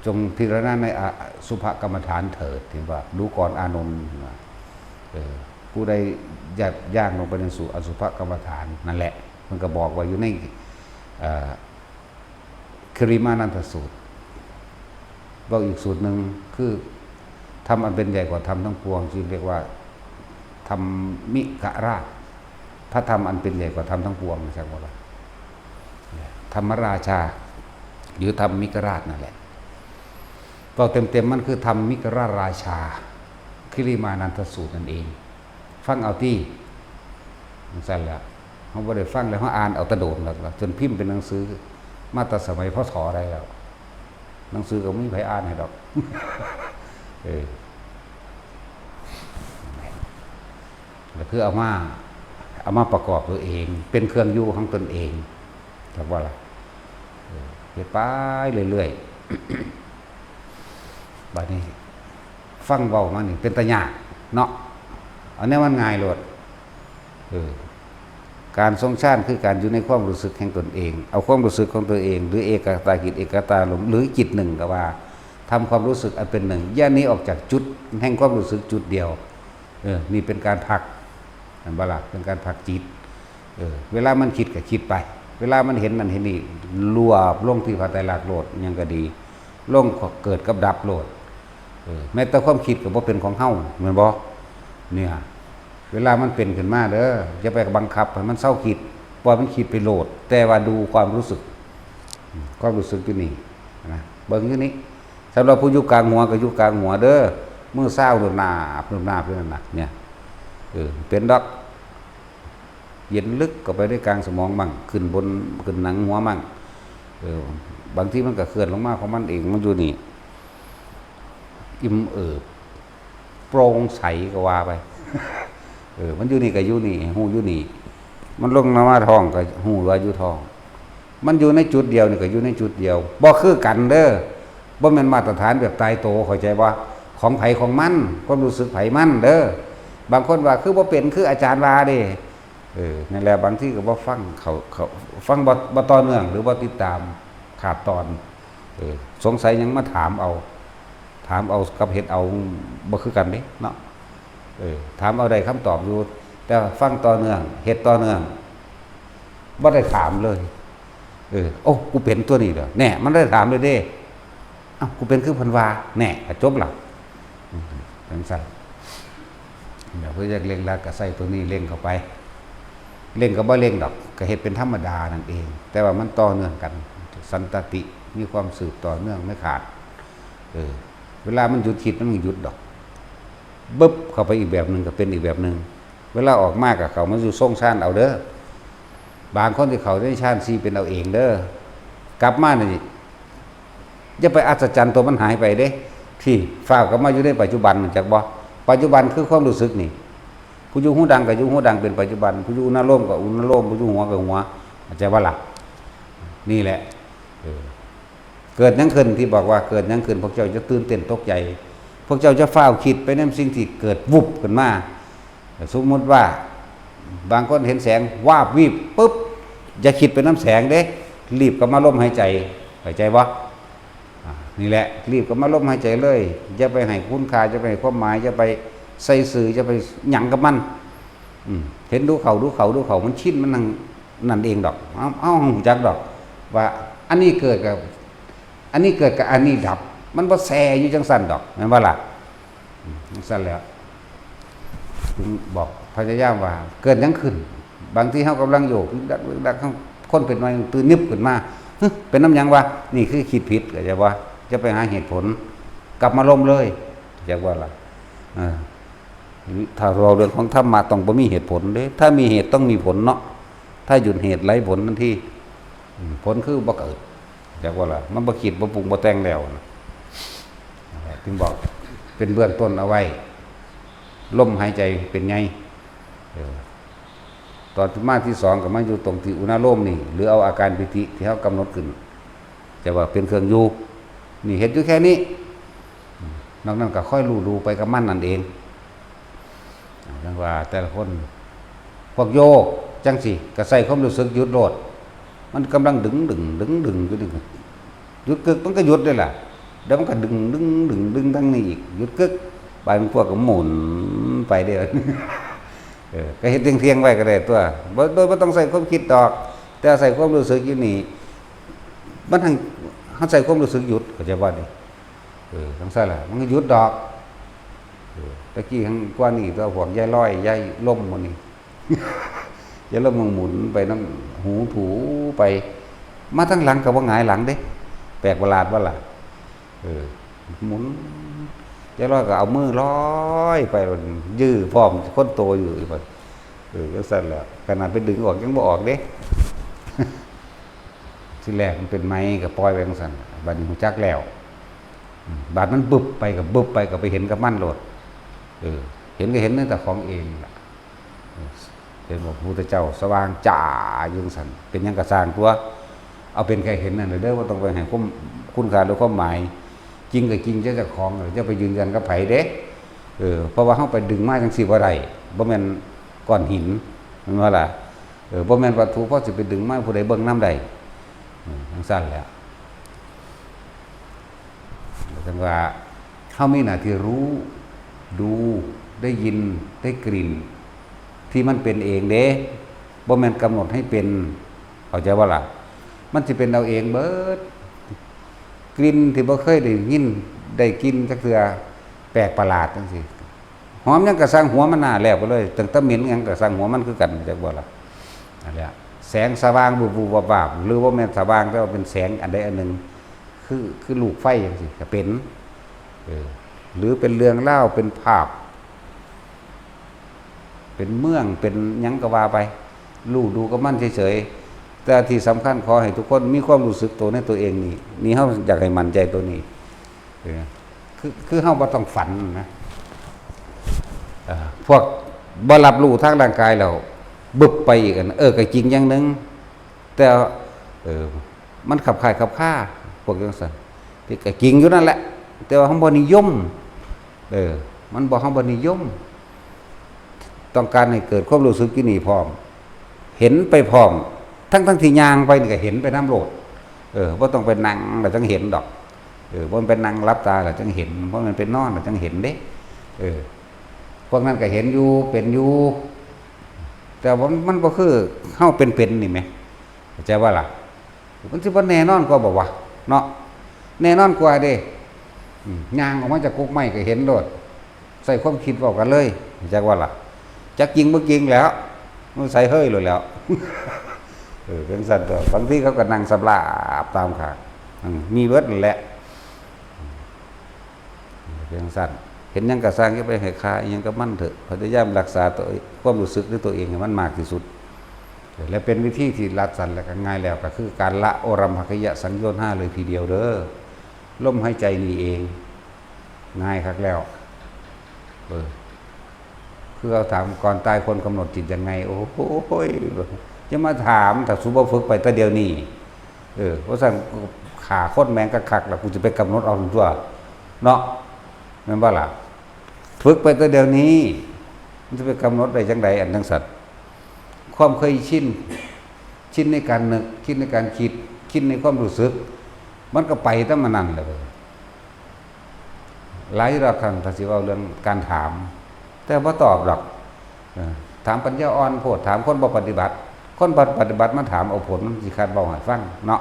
จงพิจารณาในอสุภกรรมฐานเถิดถึงว่าดูก่อนอานนท์ผู้ใดอยากย่างลงไปในสู่อสุภกรรมฐานนั่นแหละมันก็บอกว่าอยู่ในคริมานันทสูตรบอกอีกสูตรหนึ่งคือทำอันเป็นใหญ่กว่าธรรมทั้งปวงจึงเรียกว่าธรรมิกราชพระธรรมอันเป็นใหญ่กว่าธรรมทั้งปวงใช่ไหมล่ะธรรมราชาหรือธรรมิกราชนั่นแหละบอกเต็มๆมันคือธรรมิกราชาคิริมานันทสูตรนั่นเองฟังเอาที่สั่นแล้วเขาบ่ได้ฟังแล้วเขาอ่านเอาตะโดนแล้วจนพิมพ์เป็นหนังสือมาตั้งสมัยพศอะไรแล้วหนังสือก็ไม่มีใครอ่านให้ดอกแล้วคือเอามาประกอบตัวเองเป็นเครื่องอยู่ของตนเองถูกว่าล่ะเฮ็ดไปเรื่อยๆบัดนี้ฟังเว้ามานี่เป็นตะยากเนาะอันนี้มันง่ายโลดการทรงฌานคือการอยู่ในความรู้สึกแห่งตนเองเอาความรู้สึกของตัวเองหรือเอกตาจิตเอกตาลมหรือจิตหนึ่งก็ว่าทำความรู้สึกอันเป็นหนึ่งแยกนี้ออกจากจุดแห่งความรู้สึกจุดเดียวนี่เป็นการพักอันบาละเป็นการพักจิตเวลามันคิดก็คิดไปเวลามันเห็นนั่นเห็นนี่รวบลงที่พระไตรลักษณ์โลดยังก็ดีลงเกิดกับดับโลดแม้แต่ความคิดก็บ่เป็นของเฮาแม่นบ่เนี่ยเวลามันเป็นขึ้นมาเด้ออย่าไปบังคับให้มันเศร้าคิดปล่อยมันคิดไปโลดแต่ว่าดูความรู้สึกอยู่นี่นะเบิ่งอยู่นี่สำหรับผู้อยู่กลางหัวก็อยู่กลางหัวเด้อมือเศร้าหนุนหน้าเพื่อนน่ะเนี่ยเป็นดอกเย็นลึกก็ไปได้กลางสมองมั่งขึ้นบนขึ้นหนังหัวมั่งบางทีมันก็เคลื่อนลงมาของมันเองมันอยู่นี่อิ่มโปร่งใสก็ว่าไปมันอยู่นี่ก็อยู่นี่หูอยู่นี่มันลงมาท้องก็หูว่าอยู่ท้องมันอยู่ในจุดเดียวนี่ก็อยู่ในจุดเดียวบ่คือกันเด้อบ่แม่นมาตรฐานแบบตายโตเข้าใจบ่ของไผของมันความรู้สึกไผมันเด้อบางคนว่าคือบ่เป็นคืออาจารย์ว่าเด้นั่นแหละบางที่ก็บ่ฟังเขาฟังบ่ต่อเนื่องหรือบ่ติดตามขาดตอนสงสัยยังมาถามเอากับเฮ็ดเอาบ่คือกันเด้เนาะถามเอาได้คำตอบอยู่แต่ฟังต่อเนื่องเฮ็ดต่อเนื่องบ่ได้ถามเลยโอ้กูเป็นตัวนี้เหรอแน่มันได้ถามเลยเด้อ้าวกูเป็นคือเพิ่นว่าแน่จบล่ะจังซั่นเดี๋ยวเพิ่นอยากเร่งรัดก็ใส่ตัวนี้เร่งเข้าไปเร่งก็บ่เร่งดอกก็เฮ็ดเป็นธรรมดานั่นเองแต่ว่ามันต่อเนื่องกันสันตติมีความสืบต่อเนื่องไม่ขาดเวลามันหยุดคิดมันหยุดดอกบึ๊บเข้าไปอีกแบบนึงก็เป็นอีกแบบนึงเวลาออกมากกับเขามันอยู่ทรงฌานเอาเด้อบางคนที่เขาได้ฌาน4เป็นเอาเองเด้อกลับมานี่อย่าไปอัศจรรย์ตัวมันหายไปเด้ที่ฝ้าวกลับมาอยู่ในปัจจุบันจักบ่ปัจจุบันคือความรู้สึกนี่ผู้อยู่หูดังก็อยู่หูดังเป็นปัจจุบันผู้อยู่อุณโลมก็อุณโลมผู้อยู่หัวก็หัวเข้าใจบ่ล่ะนี่แหละเกิดยังขึ้นที่บอกว่าเกิดยังขึ้นพวกเจ้าจะตื่นเต้นตกใจพวกเจ้าจะฝ้าวคิดไปในสิ่งที่เกิดวุบขึ้นมาสมมติว่าบางคนเห็นแสงวาบวิบปุ๊บอย่าคิดเป็นน้ำแสงเด้รีบกลับมาลมหายใจบ่ นี่แหละรีบก็มาลมหายใจเลยอย่าไปให้คุณค่าอย่าไปให้ความหมายอย่าไปใส่สื่ออย่าไปหยั่งกับมันเห็นดูเขามันชินมันนั่นเองดอกเอาหูจักดอกว่าอันนี้เกิดกับอันนี้ดับมันบ่แซ่อยู่จังสั่นดอกแม่นบ่ล่ะจังสั่นแล้วถึงบอกพยายามว่าเกิดยังขึ้นบางทีเฮากำลังโยกดักคนเป็นน้อยตื่นนึบขึ้นมาเป็นน้ำยังวะนี่คือคิดผิดก็จะว่าจะไปหาเหตุผลกลับมาล้มเลยจะว่าล่ะถ้าเราเรื่องของธรรมะต้องบ่มีเหตุผลเด้ถ้ามีเหตุต้องมีผลเนาะถ้าหยุดเหตุไร้ผลทันทีผลคือบ่เกิดจะว่าล่ะมันบ่คิดบ่ปรุงบ่แต่งแล้วถึงบอกเป็นเบื้องต้นเอาไว้ลมหายใจเป็นไงตอนมาที่2ก็มาอยู่ตรงที่อุณาโลมนี่หรือเอาอาการปิติที่เฮากำหนดขึ้นจะว่าเป็นเครื่องอยู่นี่เฮ็ดอยู่แค่นี้นอกนั้นก็ค่อยรู้ไปกับมันนั่นเองจังว่าแต่ละคนพวกโยกจังสิก็ใส่ความรู้สึกหยุดโลดมันกำลังดึงอยู่นี่หยุดกึกมันก็หยุดได้ล่ะเดี๋ยวมันก็ดึงทั้งนี้อีกหยุดกึกไปมันพวกก็หมุนไปเด้อก็เฮ็ดเที่ยงไว้ก็ได้ตัวโดยบ่ต้องใส่ความคิดดอกแต่ใส่ความรู้สึกอยู่นี่มันทั้งเฮาใส่ความรู้สึกหยุดก็จะว่านี่จังซั่นล่ะมันก็หยุดดอกตะกี้ข้างกว่านี่ตัวพวกยายร้อยยายล่มหมดนี่ ยายล่มมันหมุนไปน้ำหูถูไปมาทั้งหลังก็บ่หงายหลังเด้แปลกประหลาดว่าล่ะหมุนยายร้อยก็เอามือร้อยไปยื้อพร้อมคนโตอยู่บัดจังซั่นแหละขนาดไปดึงออกยังบ่ออกเด้ ที่แรกมันเป็นไม้ก็ปล่อยไปจังซั่นบัดนี้ฮู้จักแล้วบาดมันบึบไปก็ไปเห็นกับมันโลดเห็นก็เห็นแต่ของเองล่ะเห็นบอกพระพุทธเจ้าสว่างจ้าอยู่จังซั่นเป็นหยังก็สร้างตัวเอาเป็นแค่เห็นนั่นเด้อบ่ต้องไปให้คุณค่าหรือความหมายจริงก็จริงจะของจะไปยืนยันกับไผเด้เพราะว่าเฮาไปดึงมาจังซี่บ่ได้บ่แม่นก้อนหินแม่นว่าล่ะบ่แม่นวัตถุเพราะสิไปดึงมาผู้ใดเบิ่งนำได้จังซั่นแหละจังว่าเฮามีหน้าที่รู้ดูได้ยินได้กลิ่นที่มันเป็นเองเด้บ่แม่นกำหนดให้เป็นเข้าใจว่าล่ะมันสิเป็นเอาเองเบิดกลิ่นที่บ่เคยได้ยินได้กินจักเทื่อแปลกประหลาดจังซี่หอมหยังก็สร้างหัวมันหน้าแล้วไปเลยตั้งแต่เหม็นหยังก็สร้างหัวมันคือกันจักบ่ล่ะนั่นแหละแสงสว่างบูบๆวาบๆหรือว่าแม่นสว่างแต่ว่าเป็นแสงอันใดอันหนึ่งคือลูกไฟจังซี่ก็เป็นหรือเป็นเรื่องเล่าเป็นภาพเป็นเมืองเป็นหยังก็ว่าไปดูกับมันเฉยๆแต่ที่สำคัญขอให้ทุกคนมีความรู้สึกตัวในตัวเองนี่เฮาอยากให้มั่นใจตัวนี้คือเฮาบ่ต้องฝันนะพวกบ่รับรู้ทางร่างกายแล้วบึบไปอีกอันก็จริงอย่างนึงแต่มันขับข่ายขับค่าพวกจังซั่นที่ก็จริงอยู่นั่นแหละแต่ว่าเฮาบ่นิยมมันบ่เฮาบ่นิยมต้องการให้เกิดความรู้สึกอยู่นี่พร้อมเห็นไปพร้อมทั้งที่ย่างไปนี่ก็เห็นไปน้ำโลดบ่ต้องไปนั่งแล้วจังเห็นดอกบ่มันเป็นนั่งรับตาแล้วจังเห็นเพราะมันเป็นนอนแล้วจังเห็นเด้พวกนั้นก็เห็นอยู่เป็นอยู่แต่ว่ามันบ่คือเฮาเป็นนี่แหมเข้าใจว่าล่ะมันสิบ่แน่นอนกว่าบ่วะเนาะแน่นอนกว่าเด้ย่างออกมาจากกกไม้ก็เห็นโลดใส่ความคิดเว้ากันเลยเข้าใจว่าล่ะจักจริงบ่จริงแล้วมันใส่เฮ้ยเลยแล้วเป็นสัตว์บางทีเขาก็นั่งสำลาบตามขามีเบิดนั่นแหละเป็นสัตว์เห็นยังกระสร้างก็ไปให้ค่ายังก็มั่นเถอะพยายามรักษาตัวความรู้สึกด้วยตัวเองให้มันมากที่สุดและเป็นวิธีที่รัดสั้นและก็ง่ายแล้วก็คือการละโอรัมภคยะสังโยชน์5เลยทีเดียวเด้อลมหายใจนี่เองง่ายคักแล้วคือเอาถามก่อนตายคนกำหนดจิตยังไงโอ้โหจะมาถามถ้าสุบฝึกไปแต่เดียวนี้เพราะสั่งขาโคตรแมงกะคักแล้วกูจะไปกำหนดเอาตัวเนาะแม่นบ่ล่ะฝึกไปแต่เดียวนี้มันจะไปกำหนดได้จังใดอันทั้งสัตว์ความเคยชินในการนึกคิดในการคิดในความรู้สึกมันก็ไปตั้งมานั่นเลย หลายรอบครั้งถ้าสิเว้าเรื่องการถาม แต่บ่ตอบหรอกถามปัญญาอ่อนโพดถามคนบ่ปฏิบัติคนบ่ปฏิบัติมาถามเอาผลมันสิคาดเว้าให้ฟังเนาะ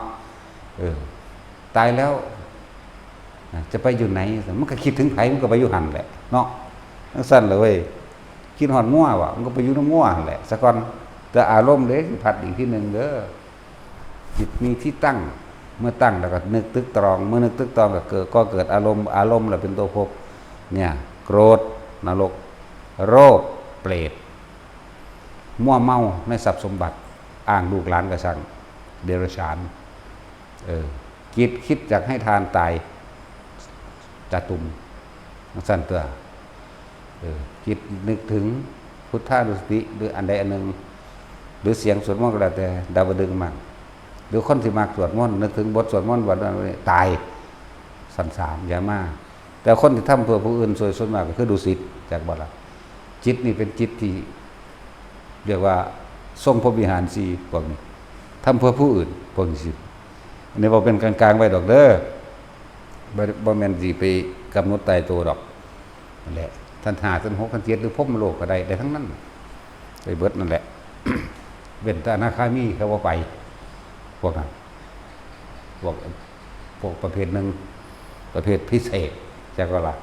ตายแล้วจะไปอยู่ไหนมันก็คิดถึงไผมันก็ไปอยู่หั่นแหละเนาะจังซั่นเลยเว้ยคิดฮอดงัวว่ะมันก็ไปอยู่นำงัวหั่นแหละซะก่อนแต่อารมณ์เด้สิพัดอีกที่นึงเด้อจิตมีที่ตั้งเมื่อตั้งแล้วก็นึกตึกตรองเมื่อนึกตึกตรองก็เกิดอารมณ์แล้วเป็นตัวภพเนี่ยโกรธนรกโรคเปรตมั่วเมาในทรัพย์สมบัติอ้างลูกหลานกระสังเดรัจฉานจิตคิดจากให้ทานตายจะตุ่มสั้นตัวจิตนึกถึงพุทธานุสติหรืออันใดอันหนึ่งหรือเสียงสวดมนต์ก็แล้วแต่ดาวดึงมั่งหรือคนที่มากสวดมนต์นึกถึงบทสวดมนต์วันนั้นตายสันสามอย่ามาแต่คนที่ทำเพื่อผู้อื่นส่วนมากก็คือดุสิตจากบ่ละจิตนี่เป็นจิตที่เรียกว่าทรงพรหมวิหารสี่พวกนี้ทำเพื่อผู้อื่นพวกนี้สิอันนี้บ่เป็นกลางๆไว้ดอกเด้อบ่แม่นสิไปกำหนดตายตัวดอกนั่นแหละท่าน5ท่าน6ท่าน7หรือพรหมโลกก็ได้ทั้งนั้นไปเบิดนั่นแหละ เว้นแต่อนาคามีเขาบ่ไปพวกนั้นพวกประเภทนึงประเภทพิเศษจักว่าล่ะ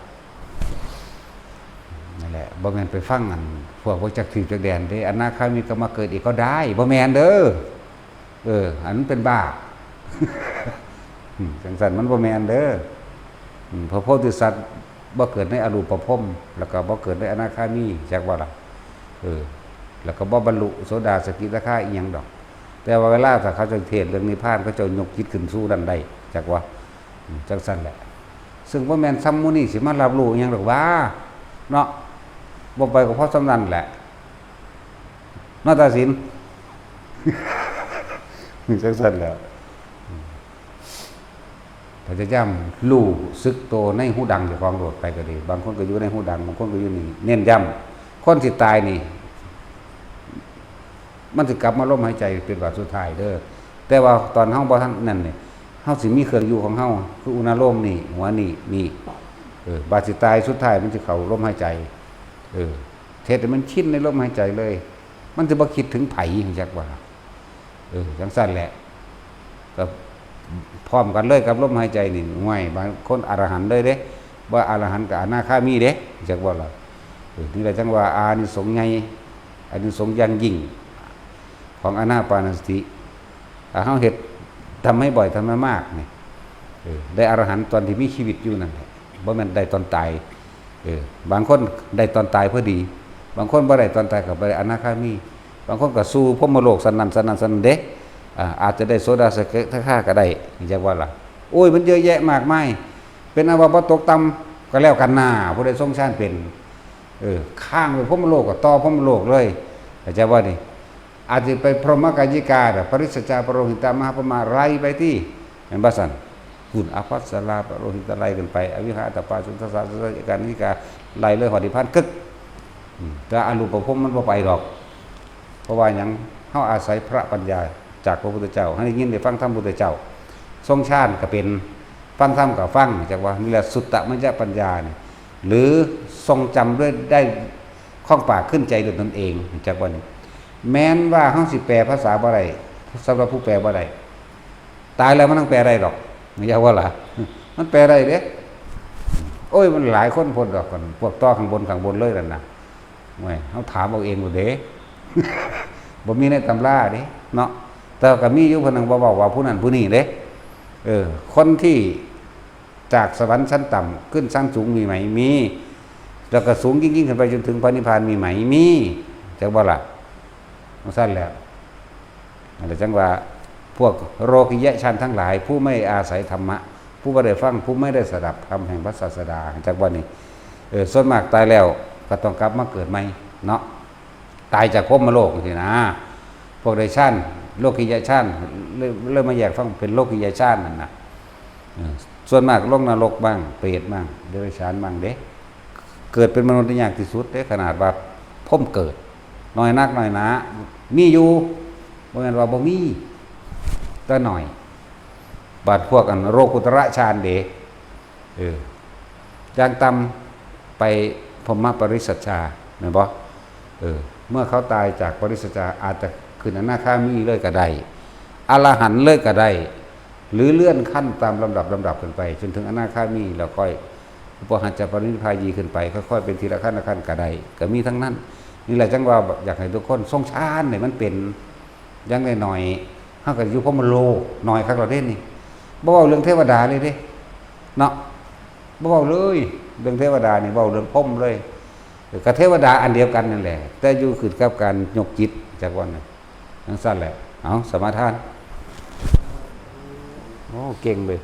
นั่นแหละบ่แม่นไปฟังอันพวกจักถีจักแดนเด้อนาคามีก็มาเกิดอีกก็ได้บ่แม่นเด้ออันนั้นเป็นบ้าจังซั่นมันบ่แม่นเด้อพระโพธิสัตว์บ่เกิดในอรูปภพแล้วก็บ่เกิดในอนาคามีจักว่าล่ะแล้วก็บ่บรรลุโสดาสกิทาคาอีหยังดอกแต่ว่าเวลาถ้าเขาจะเทศน์เรื่องนิพพานเขาจะยกจิตขึ้นสู่ดันได้จักว่าจังซั่นแหละซึ่งบ่แม่นซ้ำมื้อนี้สิมารับรู้อีหยังดอกว่าเนาะบ่ไปก็เพราะสำนั้นแหละนาฏศิลป์จังซั่นแหละพยายามรู้สึกโตในหูดังเจ้าของโลดไปก็ดีบางคนก็อยู่ในหูดังบางคนก็อยู่นี่เน้นย้ำคนที่ตายนี่มันสิกลับมาลมหายใจเป็นวาระสุดท้ายเด้อแต่ว่าตอนเฮาบ่ทันนั่นนี่เฮาสิมีเครื่องอยู่ของเฮาคืออุณาโลมนี่หัวนี่บาดสิตายสุดท้ายมันสิเข้าลมหายใจเทศให้มันชินในลมหายใจเลยมันสิบ่คิดถึงไผจักว่าจังซั่นแหละก็พร้อมกันเลยกับลมหายใจนี่ห่วยบางคนอรหันต์เลยเด้บ่อรหันต์กับอนาคามีเด้จักว่าล่ะนี่แหละจังว่าอานิสงส์ใหญ่อานิสงส์อย่างยิ่งของอานาปานสติถ้าเฮาเฮ็ดทำให้บ่อยทำให้มากนี่ได้อรหันต์ตอนที่มีชีวิตอยู่นั่นแหละบ่แม่นได้ตอนตายบางคนได้ตอนตายพอดีบางคนบ่ได้ตอนตายก็บ่ได้อนาคามีบางคนก็สู่พรหมโลกสันนั้นเด้อาจจะได้โสดาสกิทาคาก็ได้จักว่าล่ะโอ้ยมันเยอะแยะมากมายเป็นอวบตกต่ำก็แล้วกันหน้าผู้ใดทรงชาติเป็นข้างไปพรหมโลกก็ต่อพรหมโลกเลยเข้าใจว่านี่อาจจะไปพรหมกายิกาปริสจาปโรหิตามหาปมาไล่ไปที่เห็นบ่ซั่นหุ่นอภัสสราปโรหิตไล่กันไปอวิหาตปาสุทธสาสการนิกาไล่เลยหอดิพันกึกแต่อรูปภพมันบ่ไปหรอกเพราะว่าหยังเฮาอาศัยพระปัญญาจากพระพุทธเจ้าให้ได้ยินได้ฟังธรรมพุทธเจ้าทรงชาติก็เป็นฟังธรรมก็ฟังจากว่านี่แหละสุตตมัญญปัญญานี่หรือทรงจำด้วยได้คล่องปากขึ้นใจด้วยตนเองจากว่านี้แม้นว่าเฮาสิแปลภาษาบ่ได้สำหรับผู้แปลบ่ได้ตายแล้วมันต้องแปลได้หรอกไม่ใช่ว่าล่ะมันแปลได้เด้โอ้ยมันหลายคนพ้นดอกกันพวกต่อข้างบนเลยนั่นน่ะโอ้ยเฮาถามเอาเองบ่เด้ บ่มีในตำราเด้เนาะแต่ก็มีอยู่เพิ่นบ่เว้าว่าผู้นั้นผู้นี้เด้คนที่จากสวรรค์ชั้นต่ำขึ้นชั้นสูงมีไหมมีแล้วก็สูงยิ่งขึ้นไปจนถึงพระนิพพานมีไหมมีจักบ่ล่ะมันสั้นแล้วนั่นแหละจังว่าพวกโลกิยะชั้นทั้งหลายผู้ไม่อาศัยธรรมะผู้บ่ได้ฟังผู้ไม่ได้สดับธรรมแห่งพระศาสดาจักว่านี่ส่วนมากตายแล้วก็ต้องกลับมาเกิดใหม่เนาะตายจากภพมโลกสินะพวกเดชานโลกิยะชั้นเริ่มมาแยกฟังเป็นโลกิยะชั้นนั่นน่ะส่วนมากลงนรกบ้างเปรตบ้างเดรัจฉานบ้างเด้เกิดเป็นมนุษย์ยากที่สุดเด้ขนาดว่าพ่มเกิดน้อยนักน้อยหนามีอยู่บ่แม่นว่าบ่มีแต่น้อยบาดพวกอันโรกุตระฌานเด้ อย่างต่ำไปพรหมปริสัชชาแม่นบ่เมื่อเขาตายจากปริสัชชาอาจจะขึ้นอนาคามีเลยก็ได้อรหันต์เลยก็ได้หรือเลื่อนขั้นตามลำดับขึ้นไปจนถึงอนาคามีแล้วค่อยอุปหัจจปรินิพพายีขึ้นไปค่อยๆเป็นทีละขั้นก็ได้ก็มีทั้งนั้นนี่แหละจังว่าอยากให้ทุกคนทรงฌานให้มันเป็นยังหน่อยๆเฮาก็อยู่พรหมโลกหน่อยคักเราเด้นี่บ่เว้าเรื่องเทวดาเลยเด้เนาะบ่เว้าเลยเรื่องเทวดานี่เว้าเรื่องพรหมเลยกับเทวดาอันเดียวกันนั่นแหละแต่อยู่ขึ้นกับการยกจิตจากวันนั้นจังซั่นแหละเอาสมาทานโอ้เก่งเลย